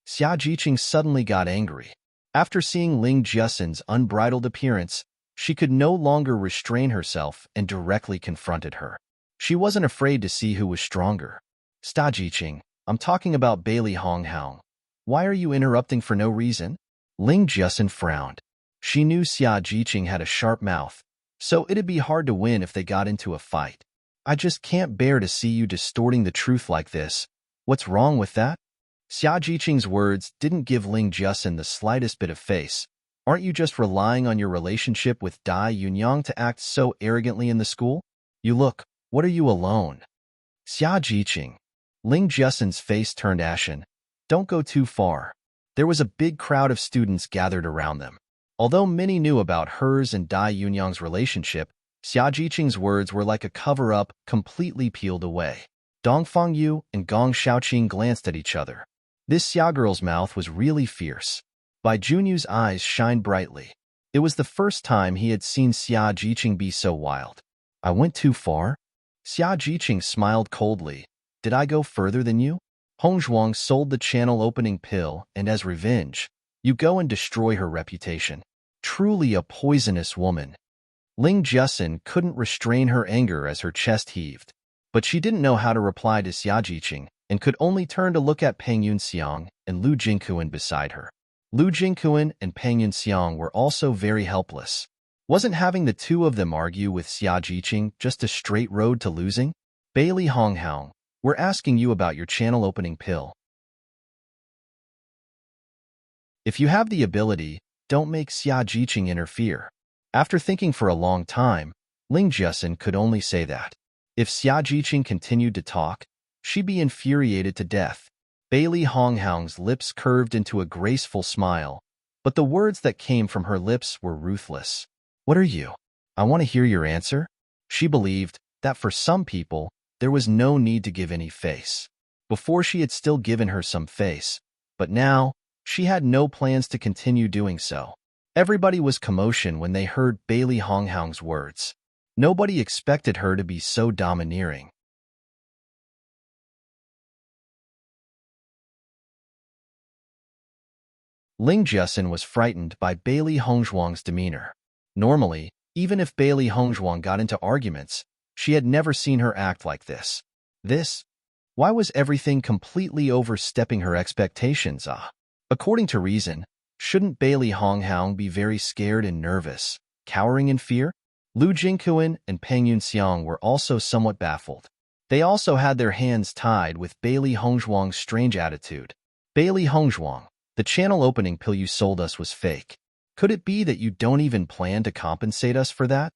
Xia Jiqing suddenly got angry. After seeing Ling Jussin's unbridled appearance, she could no longer restrain herself and directly confronted her. She wasn't afraid to see who was stronger. Xia Jiqing, I'm talking about Bailey Hongzhuang. Why are you interrupting for no reason? Ling Jussin frowned. She knew Xia Jiqing had a sharp mouth, so it'd be hard to win if they got into a fight. I just can't bear to see you distorting the truth like this. What's wrong with that? Xia Jiqing's words didn't give Ling Jussin the slightest bit of face. Aren't you just relying on your relationship with Dai Yunyang to act so arrogantly in the school? You look, what are you alone? Xia Jiqing. Ling Jussin's face turned ashen. Don't go too far. There was a big crowd of students gathered around them. Although many knew about hers and Dai Yunyang's relationship, Xia Jiqing's words were like a cover-up completely peeled away. Dongfang Yu and Gong Shaoqing glanced at each other. This Xia girl's mouth was really fierce. Bai Junyu's eyes shined brightly. It was the first time he had seen Xia Jiqing be so wild. I went too far? Xia Jiqing smiled coldly. Did I go further than you? Hongzhuang sold the channel-opening pill, and as revenge, you go and destroy her reputation. Truly a poisonous woman. Ling Jussin couldn't restrain her anger as her chest heaved. But she didn't know how to reply to Xia Jiqing, and could only turn to look at Peng Yunxiang and Lu Jingquan beside her. Lu Jingquan and Peng Yunxiang were also very helpless. Wasn't having the two of them argue with Xia Jiqing just a straight road to losing? Bailey Honghang, we're asking you about your channel opening pill. If you have the ability, don't make Xia Jiqing interfere. After thinking for a long time, Ling Jiasin could only say that. If Xia Jiqing continued to talk, she'd be infuriated to death. Bailey Honghang's lips curved into a graceful smile, but the words that came from her lips were ruthless. What are you? I want to hear your answer. She believed that for some people, there was no need to give any face. Before she had still given her some face, but now, she had no plans to continue doing so. Everybody was commotion when they heard Bailey Honghang's words. Nobody expected her to be so domineering. Ling Jiasin was frightened by Bailey Hongzhuang's demeanor. Normally, even if Bailey Hongzhuang got into arguments, she had never seen her act like this. Why was everything completely overstepping her expectations? According to reason, shouldn't Bailey Honghang be very scared and nervous, cowering in fear? Lu Jingquan and Peng Yunxiang were also somewhat baffled. They also had their hands tied with Bailey Hongzhuang's strange attitude. Bailey Hongzhuang, the channel opening pill you sold us was fake. Could it be that you don't even plan to compensate us for that?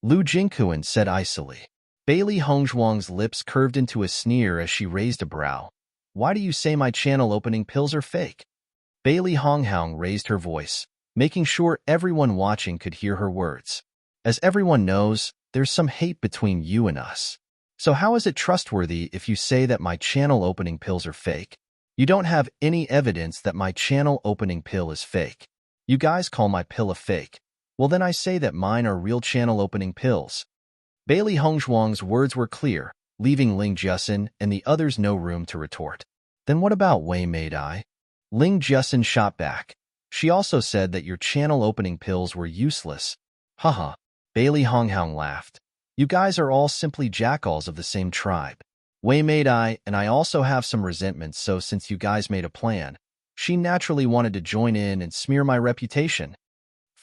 Lu Jingquan said icily. Bailey Hongzhuang's lips curved into a sneer as she raised a brow. Why do you say my channel opening pills are fake? Bailey Honghang raised her voice, making sure everyone watching could hear her words. As everyone knows, there's some hate between you and us. So how is it trustworthy if you say that my channel opening pills are fake? You don't have any evidence that my channel opening pill is fake. You guys call my pill a fake. Well, then I say that mine are real channel opening pills. Bailey Hongzhuang's words were clear, leaving Ling Jiasin and the others no room to retort. Then what about Wei Meidai? Ling Jiasin shot back. She also said that your channel opening pills were useless. Haha. Bailey Honghang laughed. You guys are all simply jackals of the same tribe. Wei Meidai and I also have some resentments, so since you guys made a plan, she naturally wanted to join in and smear my reputation.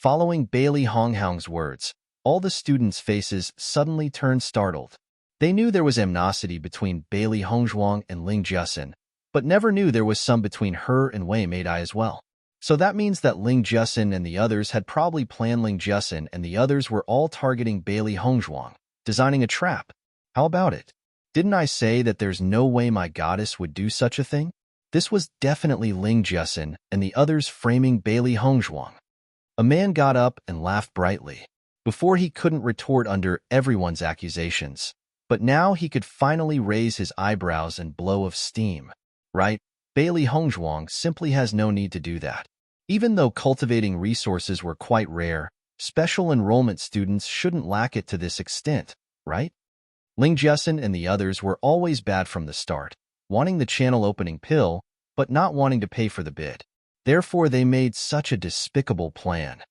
Following Bailey Honghang's words, all the students' faces suddenly turned startled. They knew there was animosity between Bailey Hongzhuang and Ling Jiasin, but never knew there was some between her and Wei Meidai as well. So that means that Ling Jiasin and the others had probably planned. Ling Jiasin and the others were all targeting Bailey Hongzhuang, designing a trap. How about it? Didn't I say that there's no way my goddess would do such a thing? This was definitely Ling Jiasin and the others framing Bailey Hongzhuang. A man got up and laughed brightly. Before he couldn't retort under everyone's accusations, but now he could finally raise his eyebrows and blow of steam. Right? Bailey Hongzhuang simply has no need to do that. Even though cultivating resources were quite rare, special enrollment students shouldn't lack it to this extent, right? Ling Jiasin and the others were always bad from the start, wanting the channel opening pill, but not wanting to pay for the bid. Therefore, they made such a despicable plan.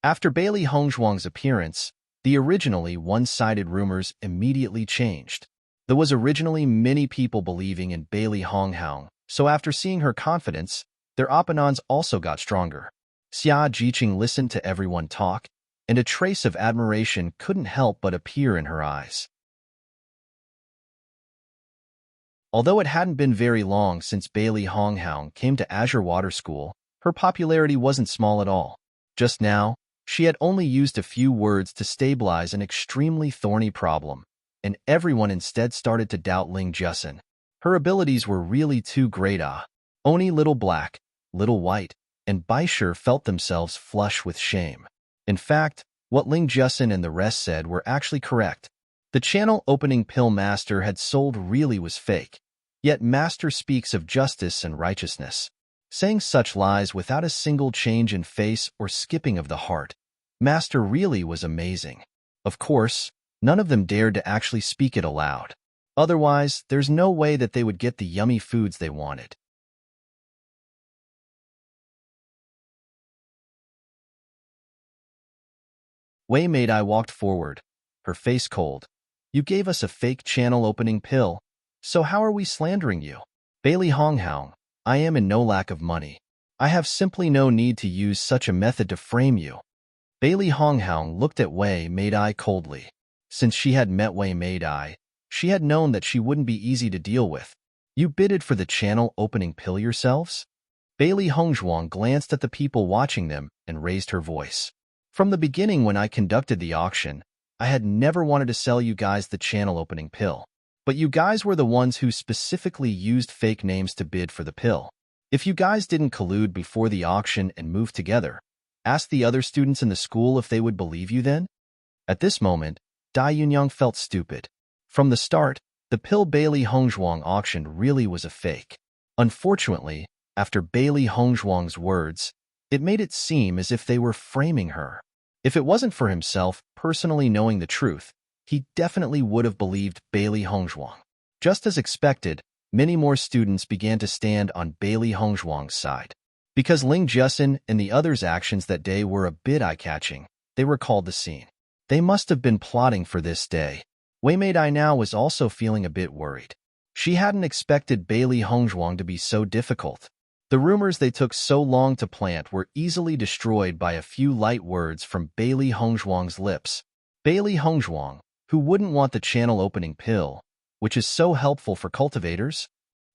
After Bailey Hongzhuang's appearance, the originally one-sided rumors immediately changed. There was originally many people believing in Bailey Honghang, so after seeing her confidence, their opinions also got stronger. Xia Jiqing listened to everyone talk, and a trace of admiration couldn't help but appear in her eyes. Although it hadn't been very long since Bailey Honghang came to Azure Water School, her popularity wasn't small at all. Just now, she had only used a few words to stabilize an extremely thorny problem, and everyone instead started to doubt Ling Jiasin. Her abilities were really too great. Only Little Black, Little White, and Baisher felt themselves flush with shame. In fact, what Ling Jiasin and the rest said were actually correct. The channel opening pill Master had sold really was fake. Yet Master speaks of justice and righteousness, saying such lies without a single change in face or skipping of the heart. Master really was amazing. Of course, none of them dared to actually speak it aloud. Otherwise, there's no way that they would get the yummy foods they wanted. Wei Meidai walked forward, her face cold. You gave us a fake channel opening pill, so how are we slandering you? Bailey Honghang, I am in no lack of money. I have simply no need to use such a method to frame you. Bailey Honghang looked at Wei Meidai coldly. Since she had met Wei Meidai, She had known that she wouldn't be easy to deal with. You bidded for the channel opening pill yourselves? Bailey Hongzhuang glanced at the people watching them and raised her voice. From the beginning when I conducted the auction, I had never wanted to sell you guys the channel opening pill. But you guys were the ones who specifically used fake names to bid for the pill. If you guys didn't collude before the auction and move together, ask the other students in the school if they would believe you then? At this moment, Dai Yunyang felt stupid. From the start, the pill Bailey Hongzhuang auctioned really was a fake. Unfortunately, after Bailey Hongzhuang's words, it made it seem as if they were framing her. If it wasn't for himself personally knowing the truth, he definitely would have believed Bailey Hongzhuang. Just as expected, many more students began to stand on Bailey Hongzhuang's side. Because Ling Jusin and the others' actions that day were a bit eye-catching, they recalled the scene. They must have been plotting for this day. Wei Meidai now was also feeling a bit worried. She hadn't expected Bailey Hongzhuang to be so difficult. The rumors they took so long to plant were easily destroyed by a few light words from Bailey Hongzhuang's lips. Bailey Hongzhuang, who wouldn't want the channel opening pill, which is so helpful for cultivators?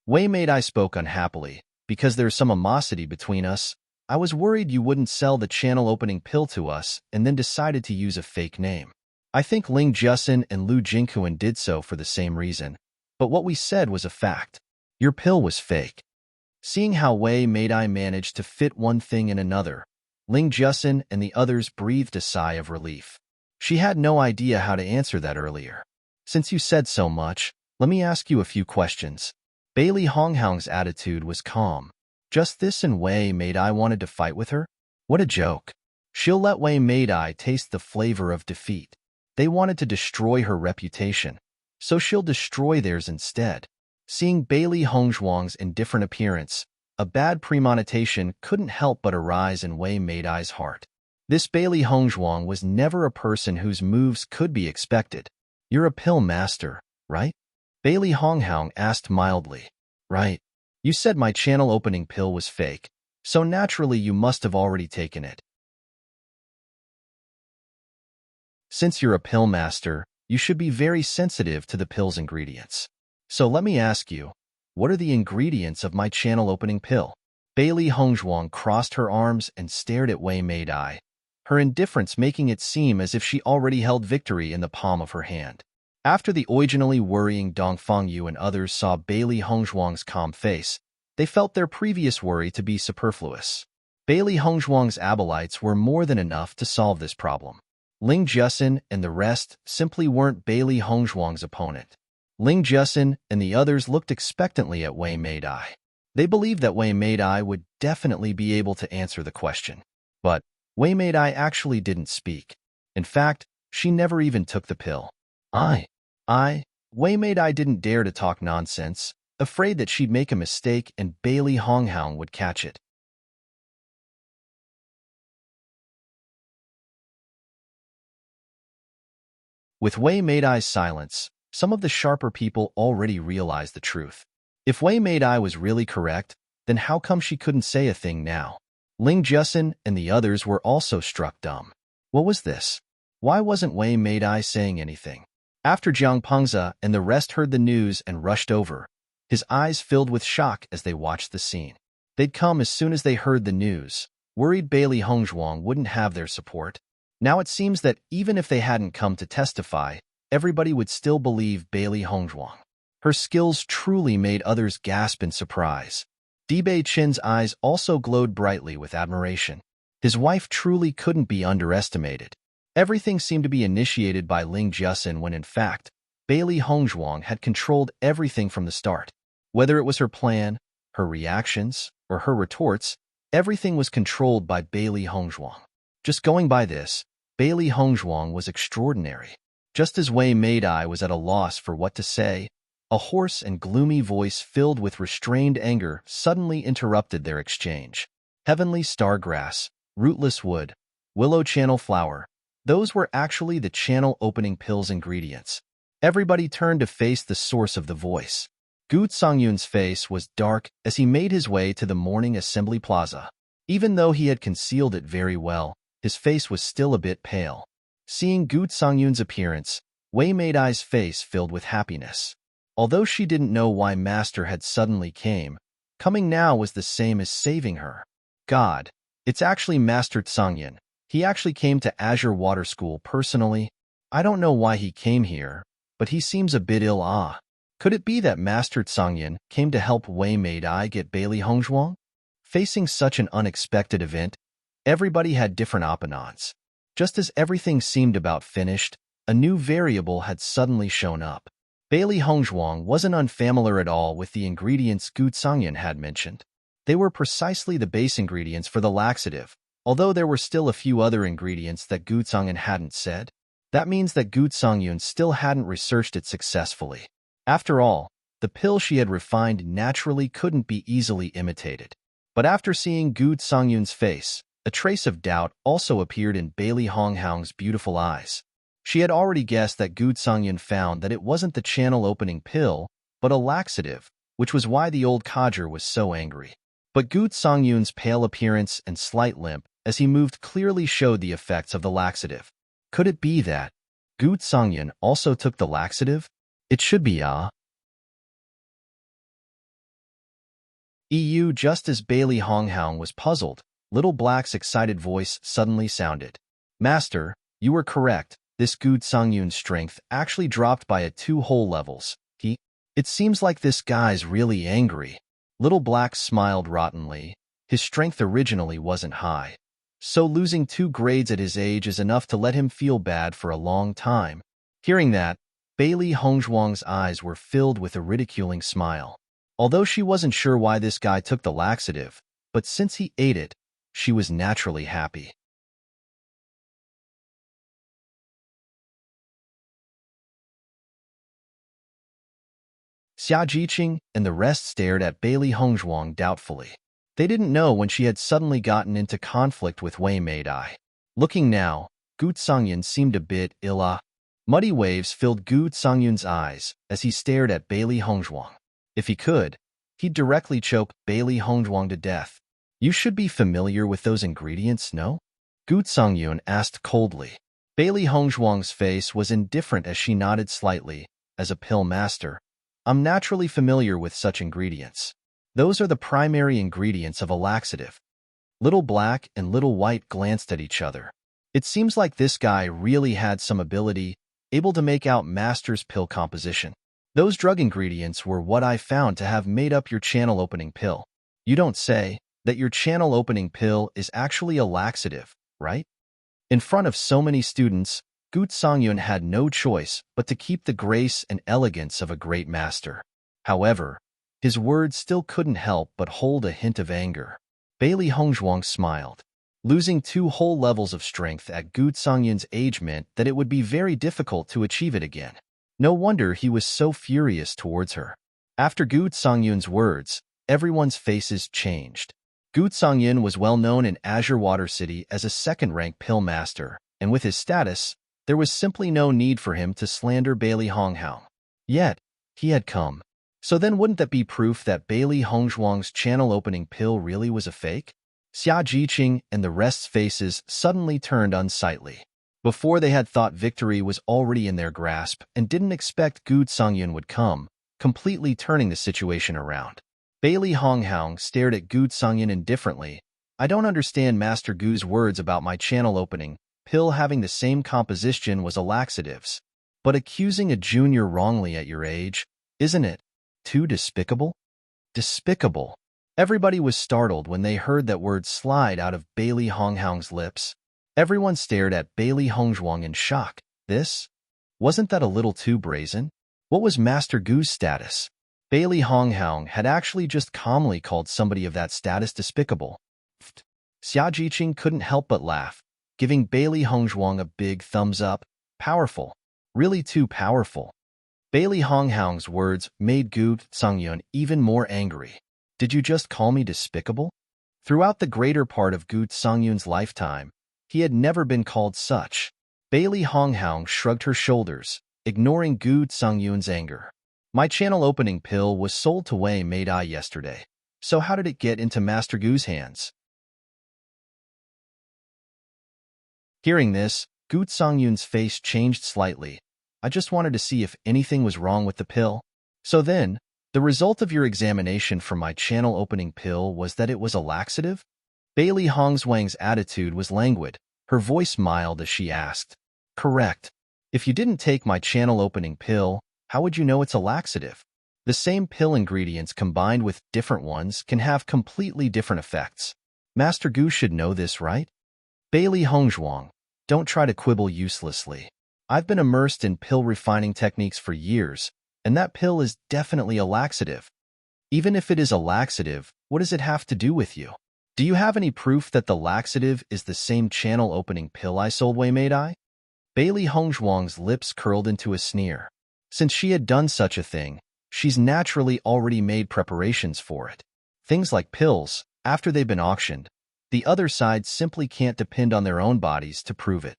Wei Meidai spoke unhappily. Because there's some animosity between us, I was worried you wouldn't sell the channel opening pill to us and then decided to use a fake name. I think Ling Jusin and Lu Jingquan did so for the same reason. But what we said was a fact. Your pill was fake. Seeing how Wei Meidai managed to fit one thing in another, Ling Jusin and the others breathed a sigh of relief. She had no idea how to answer that earlier. Since you said so much, let me ask you a few questions. Bailey Hongzhuang's attitude was calm. Just this and Wei Meidai wanted to fight with her? What a joke. She'll let Wei Meidai taste the flavor of defeat. They wanted to destroy her reputation, so she'll destroy theirs instead. Seeing Bailey Hongzhuang's indifferent appearance, a bad premonitation couldn't help but arise in Wei Meidai's heart. This Bailey Hongzhuang was never a person whose moves could be expected. You're a pill master, right? Bailey Hongzhuang asked mildly. Right. You said my channel opening pill was fake, so naturally you must have already taken it. Since you're a pill master, you should be very sensitive to the pill's ingredients. So let me ask you, what are the ingredients of my channel opening pill? Bailey Hongzhuang crossed her arms and stared at Wei Meidai, her indifference making it seem as if she already held victory in the palm of her hand. After the originally worrying Dongfang Yu and others saw Bailey Hongzhuang's calm face, they felt their previous worry to be superfluous. Bailey Hongzhuang's Abelites were more than enough to solve this problem. Ling Jusin and the rest simply weren't Bailey Hongzhuang's opponent. Ling Jusin and the others looked expectantly at Wei Meidai. They believed that Wei Meidai would definitely be able to answer the question. But Wei Meidai actually didn't speak. In fact, she never even took the pill. Wei Meidai didn't dare to talk nonsense, afraid that she'd make a mistake and Bailey Hongzhuang would catch it. With Wei Meidai's silence, some of the sharper people already realized the truth. If Wei Meidai was really correct, then how come she couldn't say a thing now? Ling Jusin and the others were also struck dumb. What was this? Why wasn't Wei Meidai saying anything? After Jiang Pengze and the rest heard the news and rushed over, his eyes filled with shock as they watched the scene. They'd come as soon as they heard the news, worried Bailey Hongzhuang wouldn't have their support. Now it seems that even if they hadn't come to testify, everybody would still believe Bailey Hongzhuang. Her skills truly made others gasp in surprise. Bei Qin's eyes also glowed brightly with admiration. His wife truly couldn't be underestimated. Everything seemed to be initiated by Ling Jusin when in fact, Bailey Hongzhuang had controlled everything from the start. Whether it was her plan, her reactions, or her retorts, everything was controlled by Bailey Hongzhuang. Just going by this, Bailey Hongzhuang was extraordinary. Just as Wei Meidai was at a loss for what to say, a hoarse and gloomy voice filled with restrained anger suddenly interrupted their exchange. Heavenly stargrass, rootless wood, willow channel flower, those were actually the channel opening pill's ingredients. Everybody turned to face the source of the voice. Gu Songyun's face was dark as he made his way to the morning assembly plaza. Even though he had concealed it very well, his face was still a bit pale. Seeing Gu Songyun's appearance, Wei Maidai's face filled with happiness. Although she didn't know why Master had suddenly came, coming now was the same as saving her. God, it's actually Master Tsangyan. He actually came to Azure Water School personally. I don't know why he came here, but he seems a bit ill. Could it be that Master Tsangyan came to help Wei Maidai get Bailey Hongzhuang? Facing such an unexpected event, everybody had different opinions. Just as everything seemed about finished, a new variable had suddenly shown up. Bailey Hongzhuang wasn't unfamiliar at all with the ingredients Gu Tsangyan had mentioned. They were precisely the base ingredients for the laxative, although there were still a few other ingredients that Gu Tsangyan hadn't said. That means that Gu Tsangyun still hadn't researched it successfully. After all, the pill she had refined naturally couldn't be easily imitated. But after seeing Gu Tsangyun's face, a trace of doubt also appeared in Bailey Honghaung's beautiful eyes. She had already guessed that Gu Tsangyun found that it wasn't the channel-opening pill, but a laxative, which was why the old codger was so angry. But Gu Tsangyun's pale appearance and slight limp as he moved clearly showed the effects of the laxative. Could it be that Gu Tsangyun also took the laxative? It should be Just as Bailey Honghaung was puzzled, Little Black's excited voice suddenly sounded. Master, you were correct. This Gu Tsangyun's strength actually dropped by 2 whole levels. It seems like this guy's really angry. Little Black smiled rottenly. His strength originally wasn't high. So losing 2 grades at his age is enough to let him feel bad for a long time. Hearing that, Bailey Hongzhuang's eyes were filled with a ridiculing smile. Although she wasn't sure why this guy took the laxative, but since he ate it, she was naturally happy. Xia Jiqing and the rest stared at Bailey Hongzhuang doubtfully. They didn't know when she had suddenly gotten into conflict with Wei Maidai. Looking now, Gu Tsangyun seemed a bit ill. Muddy waves filled Gu Tsangyun's eyes as he stared at Bailey Hongzhuang. If he could, he'd directly choke Bailey Hongzhuang to death. You should be familiar with those ingredients, no? Gu Tsangyun asked coldly. Bailey Hongzhuang's face was indifferent as she nodded slightly. As a pill master, I'm naturally familiar with such ingredients. Those are the primary ingredients of a laxative. Little Black and Little White glanced at each other. It seems like this guy really had some ability, able to make out Master's pill composition. Those drug ingredients were what I found to have made up your channel-opening pill. You don't say that your channel-opening pill is actually a laxative, right? In front of so many students, Gu Tsangyun had no choice but to keep the grace and elegance of a great master. However, his words still couldn't help but hold a hint of anger. Bailey Hongzhuang smiled. Losing 2 whole levels of strength at Gu Tsangyun's age meant that it would be very difficult to achieve it again. No wonder he was so furious towards her. After Gu Tsangyun's words, everyone's faces changed. Gu Tsangyun was well known in Azure Water City as a second-rank pill master, and with his status, there was simply no need for him to slander Bailey Honghaung. Yet, he had come. So then wouldn't that be proof that Bailey Hongzhuang's channel-opening pill really was a fake? Xia Jiqing and the rest's faces suddenly turned unsightly. Before they had thought victory was already in their grasp and didn't expect Gu Tsangyun would come, completely turning the situation around. Bailey Honghaung stared at Gu Tsangyun indifferently. I don't understand Master Gu's words about my channel opening pill having the same composition was a laxatives. But accusing a junior wrongly at your age, isn't it too despicable? Despicable. Everybody was startled when they heard that word slide out of Bailey Honghaung's lips. Everyone stared at Bailey Hongzhuang in shock. Wasn't that a little too brazen? What was Master Gu's status? Bailey Honghaung had actually just calmly called somebody of that status despicable. Xia Jiqing couldn't help but laugh, giving Bailey Hongzhuang a big thumbs up. Powerful. Really too powerful. Bailey Honghaung's words made Gu Tsangyun even more angry. Did you just call me despicable? Throughout the greater part of Gu Tsangyun's lifetime, he had never been called such. Bailey Honghaung shrugged her shoulders, ignoring Gu Tsangyun's anger. My channel-opening pill was sold to Wei Maidai yesterday, so how did it get into Master Gu's hands? Hearing this, Gu Tsangyun's face changed slightly. I just wanted to see if anything was wrong with the pill. So then, the result of your examination for my channel opening pill was that it was a laxative? Bailey Hongswang's attitude was languid, her voice mild as she asked. Correct. If you didn't take my channel opening pill, how would you know it's a laxative? The same pill ingredients combined with different ones can have completely different effects. Master Gu should know this, right? Bailey Hongzhuang, don't try to quibble uselessly. I've been immersed in pill refining techniques for years, and that pill is definitely a laxative. Even if it is a laxative, what does it have to do with you? Do you have any proof that the laxative is the same channel opening pill I sold, Wei Meidai? Bailey Hongzhuang's lips curled into a sneer. Since she had done such a thing, she's naturally already made preparations for it. Things like pills, after they've been auctioned, the other side simply can't depend on their own bodies to prove it.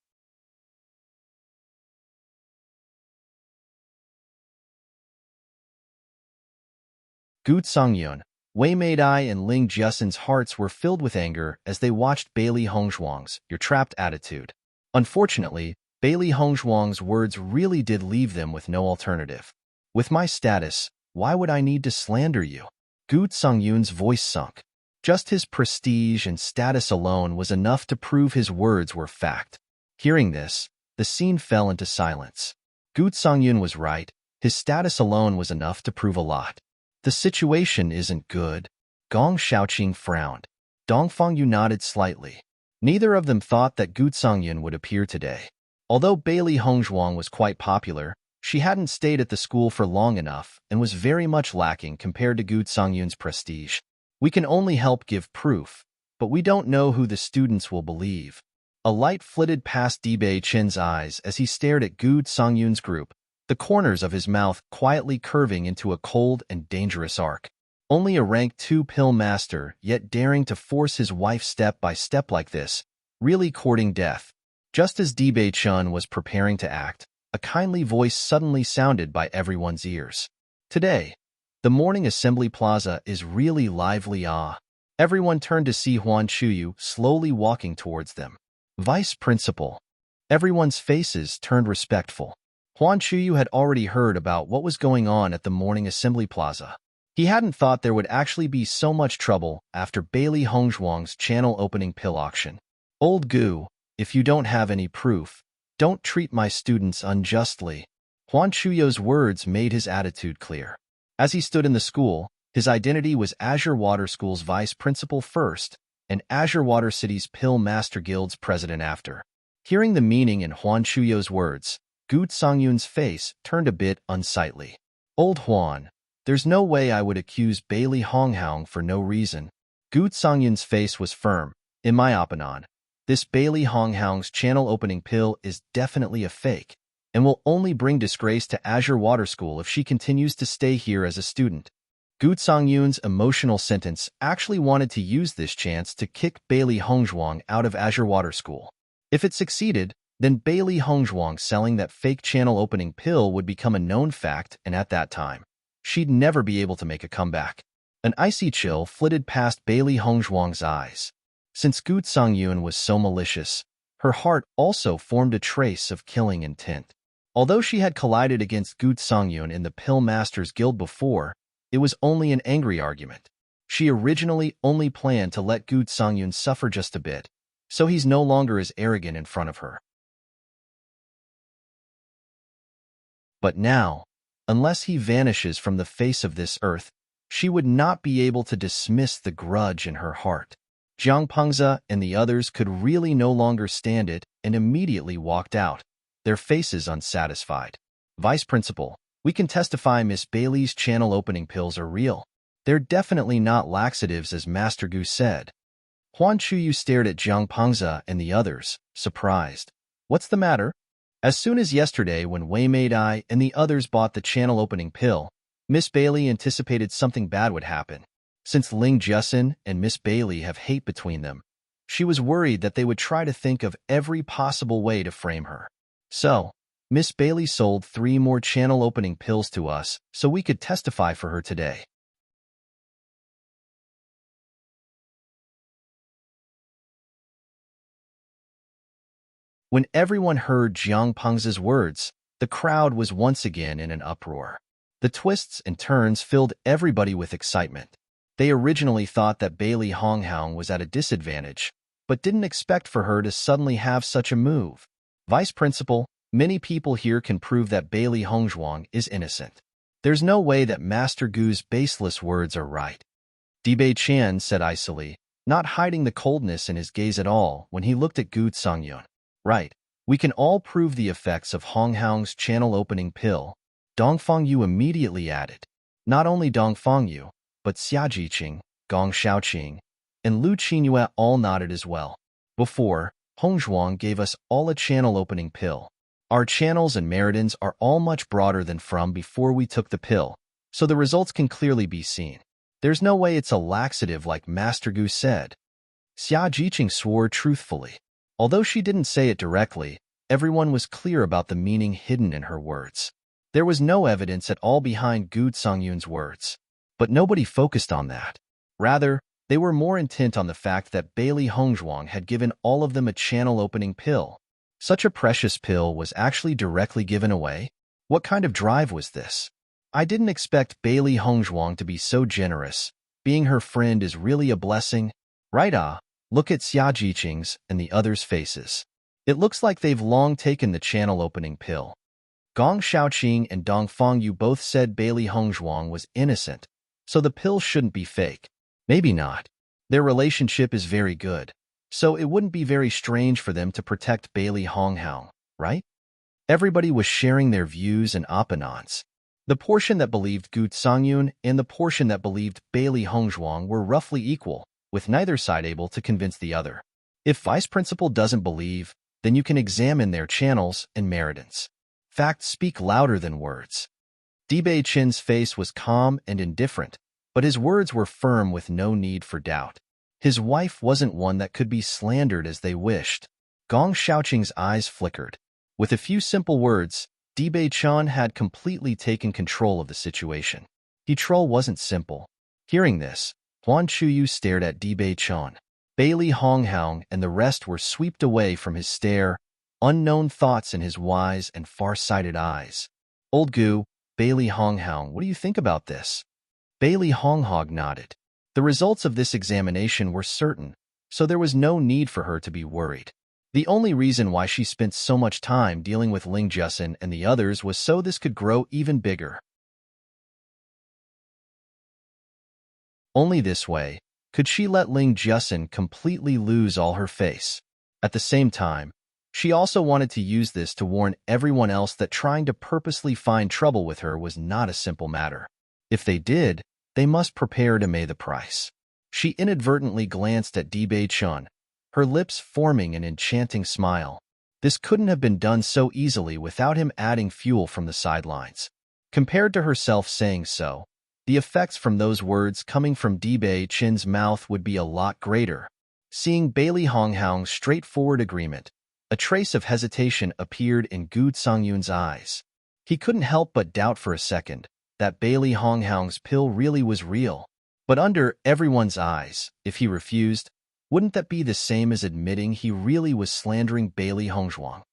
Gu Songyun, Wei Meidai and Ling Jiasen's hearts were filled with anger as they watched Bailey Hongzhuang's "you're trapped" attitude. Unfortunately, Bailey Hongzhuang's words really did leave them with no alternative. With my status, why would I need to slander you? Gu Songyun's voice sunk. Just his prestige and status alone was enough to prove his words were fact. Hearing this, the scene fell into silence. Gu Songyun was right. His status alone was enough to prove a lot. The situation isn't good. Gong Shaoqing frowned. Dongfang Yu nodded slightly. Neither of them thought that Gu Songyun would appear today. Although Bailey Hongzhuang was quite popular, she hadn't stayed at the school for long enough and was very much lacking compared to Gu Songyun's prestige. We can only help give proof, but we don't know who the students will believe. A light flitted past Dibei Chen's eyes as he stared at Gu Songyun's group, the corners of his mouth quietly curving into a cold and dangerous arc. Only a rank 2 pill master, yet daring to force his wife step by step like this, really courting death. Just as Dibei Chen was preparing to act, a kindly voice suddenly sounded by everyone's ears. Today, the morning assembly plaza is really lively. Everyone turned to see Huan Chuyu slowly walking towards them. Vice Principal. Everyone's faces turned respectful. Huan Chuyu had already heard about what was going on at the morning assembly plaza. He hadn't thought there would actually be so much trouble after Bailey Hongzhuang's channel opening pill auction. Old Gu, if you don't have any proof, don't treat my students unjustly. Huan Chuyu's words made his attitude clear. As he stood in the school, his identity was Azure Water School's vice principal first and Azure Water City's Pill Master Guild's president after. Hearing the meaning in Huan Chuyu's words, Gu Songyun's face turned a bit unsightly. Old Huan, there's no way I would accuse Bailey Hongzhuang for no reason. Gu Songyun's face was firm. In my opinion, this Bailey Hongzhuang's channel opening pill is definitely a fake, and will only bring disgrace to Azure Water School if she continues to stay here as a student. Gu Songyun's emotional sentence actually wanted to use this chance to kick Bailey Hongzhuang out of Azure Water School. If it succeeded, then Bailey Hongzhuang selling that fake channel opening pill would become a known fact, and at that time, she'd never be able to make a comeback. An icy chill flitted past Bailey Hongzhuang's eyes. Since Gu Songyun was so malicious, her heart also formed a trace of killing intent. Although she had collided against Gu Songyun in the Pill Masters Guild before, it was only an angry argument. She originally only planned to let Gu Songyun suffer just a bit, so he's no longer as arrogant in front of her. But now, unless he vanishes from the face of this earth, she would not be able to dismiss the grudge in her heart. Jiang Pengze and the others could really no longer stand it and immediately walked out, their faces unsatisfied. Vice Principal, we can testify Miss Bailey's channel opening pills are real. They're definitely not laxatives as Master Gu said. Huan Chuyu stared at Jiang Pengze and the others, surprised. What's the matter? As soon as yesterday when Wei Meidai and the others bought the channel opening pill, Miss Bailey anticipated something bad would happen. Since Ling Jiasen and Miss Bailey have hate between them, she was worried that they would try to think of every possible way to frame her. So, Miss Bailey sold 3 more channel opening pills to us so we could testify for her today. When everyone heard Jiang Pengze's words, The crowd was once again in an uproar. The twists and turns filled everybody with excitement. They originally thought that Bailey Honghoung was at a disadvantage, but didn't expect for her to suddenly have such a move. Vice Principal, many people here can prove that Bailey Hongzhuang is innocent. There's no way that Master Gu's baseless words are right. Dibei Qian said icily, not hiding the coldness in his gaze at all when he looked at Gu Songyun. Right, we can all prove the effects of Honghoung's channel-opening pill. Dongfang Yu immediately added. Not only Dongfang Yu, but Xia Jiqing, Gong Shaoqing, and Lu Qinyue all nodded as well. Before, Hongzhuang gave us all a channel-opening pill. Our channels and meridans are all much broader than from before we took the pill, so the results can clearly be seen. There's no way it's a laxative like Master Gu said. Xia Jiqing swore truthfully. Although she didn't say it directly, everyone was clear about the meaning hidden in her words. There was no evidence at all behind Gu Songyun's words. But nobody focused on that. Rather, they were more intent on the fact that Bailey Hongzhuang had given all of them a channel-opening pill. Such a precious pill was actually directly given away? What kind of drive was this? I didn't expect Bailey Hongzhuang to be so generous. Being her friend is really a blessing. Right? Look at Xia Jiqing's and the others' faces. It looks like they've long taken the channel-opening pill. Gong Shaoqing and Dongfang Yu both said Bailey Hongzhuang was innocent, so the pill shouldn't be fake. Maybe not. Their relationship is very good, so it wouldn't be very strange for them to protect Bailey Honghoung, right? Everybody was sharing their views and opinions. The portion that believed Gu Songyun and the portion that believed Bailey Hongzhuang were roughly equal, with neither side able to convince the other. If Vice Principal doesn't believe, then you can examine their channels and meridans. Facts speak louder than words. Dibei Qin's face was calm and indifferent, but his words were firm with no need for doubt. His wife wasn't one that could be slandered as they wished. Gong Shaoqing's eyes flickered. With a few simple words, Dibei Qian had completely taken control of the situation. Control wasn't simple. Hearing this, Huan Chuyu stared at Dibei Qian. Bailey Honghoung and the rest were swept away from his stare, unknown thoughts in his wise and far-sighted eyes. Old Gu, Bailey Honghoung, what do you think about this? Bailey Honghoung nodded. The results of this examination were certain, so there was no need for her to be worried. The only reason why she spent so much time dealing with Ling Jusin and the others was so this could grow even bigger. Only this way could she let Ling Jusin completely lose all her face. At the same time, she also wanted to use this to warn everyone else that trying to purposely find trouble with her was not a simple matter. If they did, they must prepare to pay the price. She inadvertently glanced at Dibei Qian, her lips forming an enchanting smile. This couldn't have been done so easily without him adding fuel from the sidelines. Compared to herself saying so, the effects from those words coming from Dibei Qian's mouth would be a lot greater. Seeing Bailey Honghoung's straightforward agreement, a trace of hesitation appeared in Gu Songyun's eyes. He couldn't help but doubt for a second that Bailey Honghoung's pill really was real. But under everyone's eyes, if he refused, wouldn't that be the same as admitting he really was slandering Bailey Hongzhuang?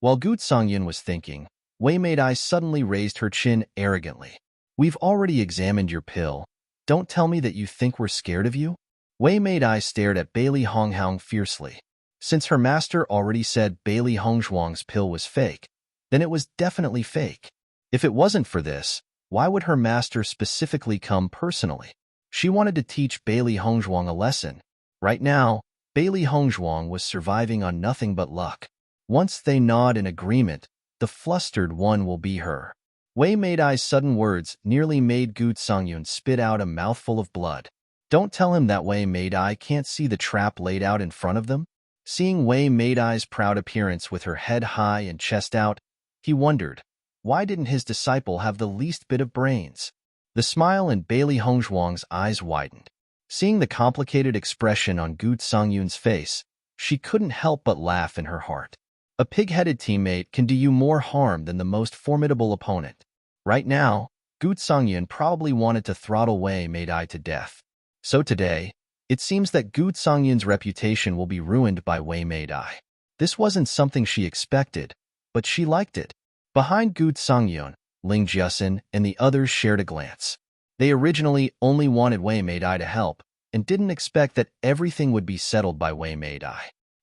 While Gu Songyun was thinking, Wei Maidai suddenly raised her chin arrogantly. We've already examined your pill. Don't tell me that you think we're scared of you? Wei Maidai stared at Bailey Honghoung fiercely. Since her master already said Bailey Hongzhuang's pill was fake, then it was definitely fake. If it wasn't for this, why would her master specifically come personally? She wanted to teach Bailey Hongzhuang a lesson. Right now, Bailey Hongzhuang was surviving on nothing but luck. Once they nod in agreement, the flustered one will be her. Wei Maidai's sudden words nearly made Gu Songyun spit out a mouthful of blood. Don't tell him that Wei Maidai can't see the trap laid out in front of them? Seeing Wei Maidai's proud appearance with her head high and chest out, he wondered, why didn't his disciple have the least bit of brains? The smile in Bailey Hongzhuang's eyes widened. Seeing the complicated expression on Gu Songyun's face, she couldn't help but laugh in her heart. A pig-headed teammate can do you more harm than the most formidable opponent. Right now, Gu Songyun probably wanted to throttle Wei Maidai to death. So today, it seems that Gu Songyun's reputation will be ruined by Wei Meidai. This wasn't something she expected, but she liked it. Behind Gu Songyun, Ling Jiasun and the others shared a glance. They originally only wanted Wei Meidai to help, and didn't expect that everything would be settled by Wei Meidai.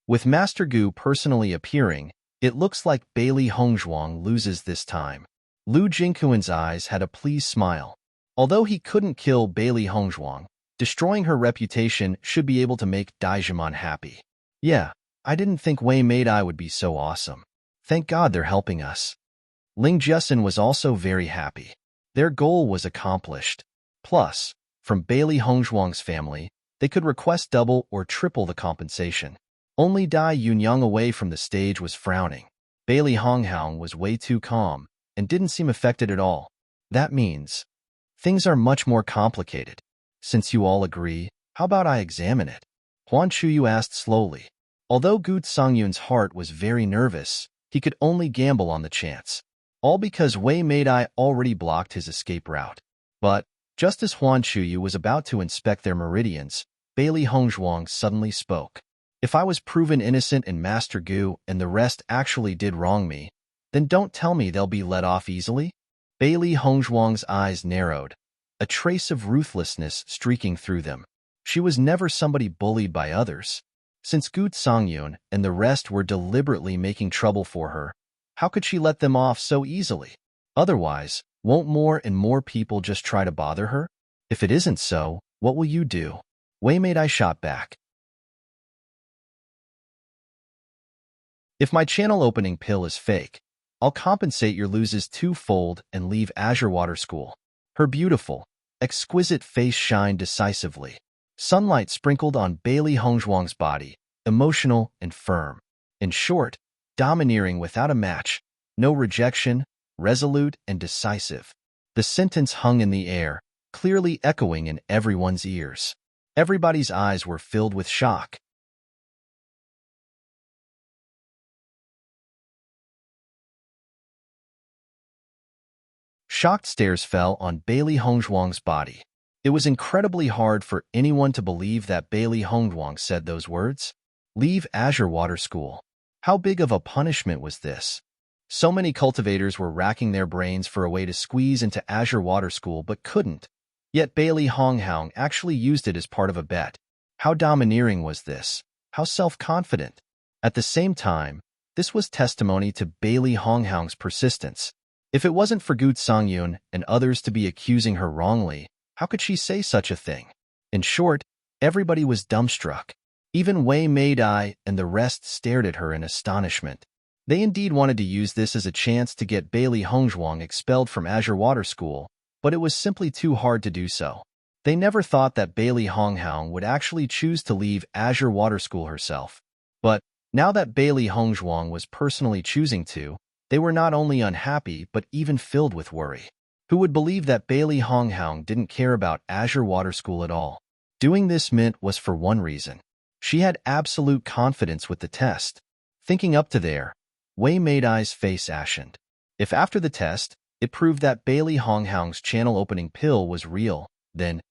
With Master Gu personally appearing, it looks like Bailey Hongzhuang loses this time. Lu Jingquan's eyes had a pleased smile. Although he couldn't kill Bailey Hongzhuang, destroying her reputation should be able to make Daijimon happy. Yeah, I didn't think Wei Meidai would be so awesome. Thank God they're helping us. Ling Jiasun was also very happy. Their goal was accomplished. Plus, from Bailey Hongzhuang's family, they could request double or triple the compensation. Only Dai Yunyang away from the stage was frowning. Bailey Hongzhuang was way too calm and didn't seem affected at all. That means things are much more complicated. Since you all agree, how about I examine it? Huan Chuyu asked slowly. Although Gu Songyun's heart was very nervous, he could only gamble on the chance. All because Wei Meidai already blocked his escape route. But, just as Huan Chuyu was about to inspect their meridians, Bailey Hongzhuang suddenly spoke. If I was proven innocent and Master Gu and the rest actually did wrong me, then don't tell me they'll be let off easily? Bailey Hongzhuang's eyes narrowed, a trace of ruthlessness streaking through them. She was never somebody bullied by others. Since Gu Songyun and the rest were deliberately making trouble for her, how could she let them off so easily? Otherwise, won't more and more people just try to bother her? If it isn't so, what will you do? Wei Meidai shot back. If my channel opening pill is fake, I'll compensate your losses twofold and leave Azure Water School. Her beautiful, exquisite face shined decisively. Sunlight sprinkled on Bailey Hongzhuang's body, emotional and firm. In short, domineering without a match, no rejection, resolute and decisive. The sentence hung in the air, clearly echoing in everyone's ears. Everybody's eyes were filled with shock. Shocked stares fell on Bailey Hongzhuang's body. It was incredibly hard for anyone to believe that Bailey Hongzhuang said those words. Leave Azure Water School. How big of a punishment was this? So many cultivators were racking their brains for a way to squeeze into Azure Water School but couldn't. Yet Bailey Hongzhuang actually used it as part of a bet. How domineering was this? How self-confident? At the same time, this was testimony to Bailey Hongzhuang's persistence. If it wasn't for Gu Songyun and others to be accusing her wrongly, how could she say such a thing? In short, everybody was dumbstruck. Even Wei Meidai and the rest stared at her in astonishment. They indeed wanted to use this as a chance to get Bailey Hongzhuang expelled from Azure Water School, but it was simply too hard to do so. They never thought that Bailey Hongzhuang would actually choose to leave Azure Water School herself. But now that Bailey Hongzhuang was personally choosing to, they were not only unhappy but even filled with worry. Who would believe that Bailey Hongzhuang didn't care about Azure Water School at all? Doing this meant was for one reason. She had absolute confidence with the test. Thinking up to there, Wei Meidai's face ashened. If after the test, it proved that Bailey Hongzhuang's channel opening pill was real, then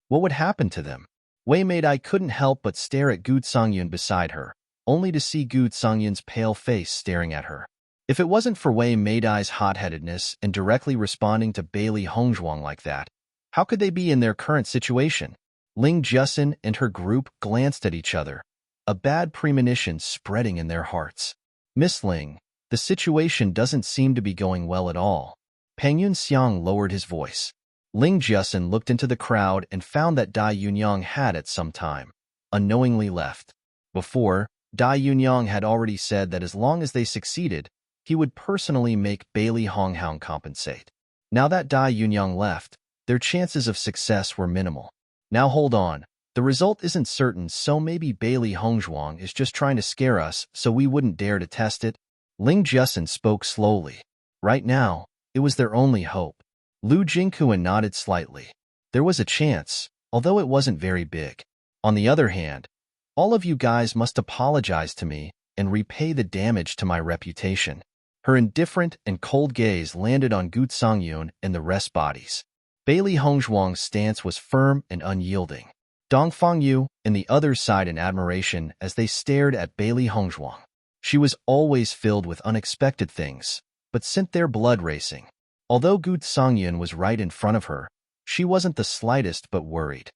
what would happen to them? Wei Meidai couldn't help but stare at Gu Songyun beside her, only to see Gu Songyun's pale face staring at her. If it wasn't for Wei Meidai's hot-headedness and directly responding to Bailey Hongzhuang like that, how could they be in their current situation? Ling Jiasun and her group glanced at each other, a bad premonition spreading in their hearts. Miss Ling, the situation doesn't seem to be going well at all. Pang Yunxiang lowered his voice. Ling Jiasun looked into the crowd and found that Dai Yunyang had at some time unknowingly left. Before, Dai Yunyang had already said that as long as they succeeded, he would personally make Bailey Hongzhuang compensate. Now that Dai Yunyang left, their chances of success were minimal. Now hold on, the result isn't certain, so maybe Bailey Hongzhuang is just trying to scare us so we wouldn't dare to test it? Ling Jiasun spoke slowly. Right now, it was their only hope. Lu Jingquan nodded slightly. There was a chance, although it wasn't very big. On the other hand, all of you guys must apologize to me and repay the damage to my reputation. Her indifferent and cold gaze landed on Gu Songyun and the rest bodies. Bailey Hongzhuang's stance was firm and unyielding. Dongfang Yu and the others sighed in admiration as they stared at Bailey Hongzhuang. She was always filled with unexpected things, but sent their blood racing. Although Gu Songyun was right in front of her, she wasn't the slightest but worried.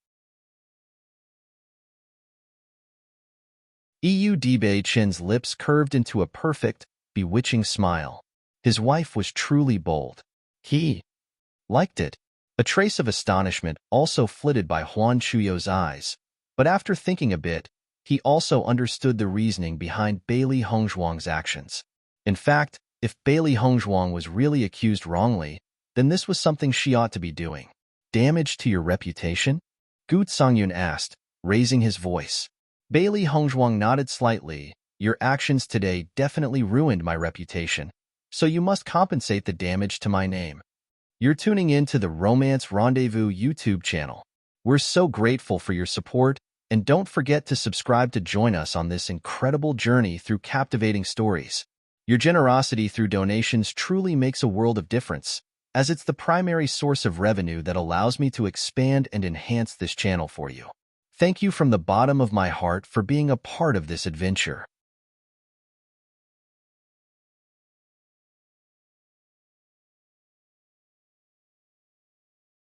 Bei Chen's lips curved into a perfect, bewitching smile. His wife was truly bold. He liked it. A trace of astonishment also flitted by Huan Chuyo's eyes, but after thinking a bit, he also understood the reasoning behind Bailey Hongzhuang's actions. In fact, if Bailey Hongzhuang was really accused wrongly, then this was something she ought to be doing. Damage to your reputation? Gu Songyun asked, raising his voice. Bailey Hongzhuang nodded slightly. Your actions today definitely ruined my reputation, so you must compensate the damage to my name. You're tuning in to the Romance Rendezvous YouTube channel. We're so grateful for your support, and don't forget to subscribe to join us on this incredible journey through captivating stories. Your generosity through donations truly makes a world of difference, as it's the primary source of revenue that allows me to expand and enhance this channel for you. Thank you from the bottom of my heart for being a part of this adventure.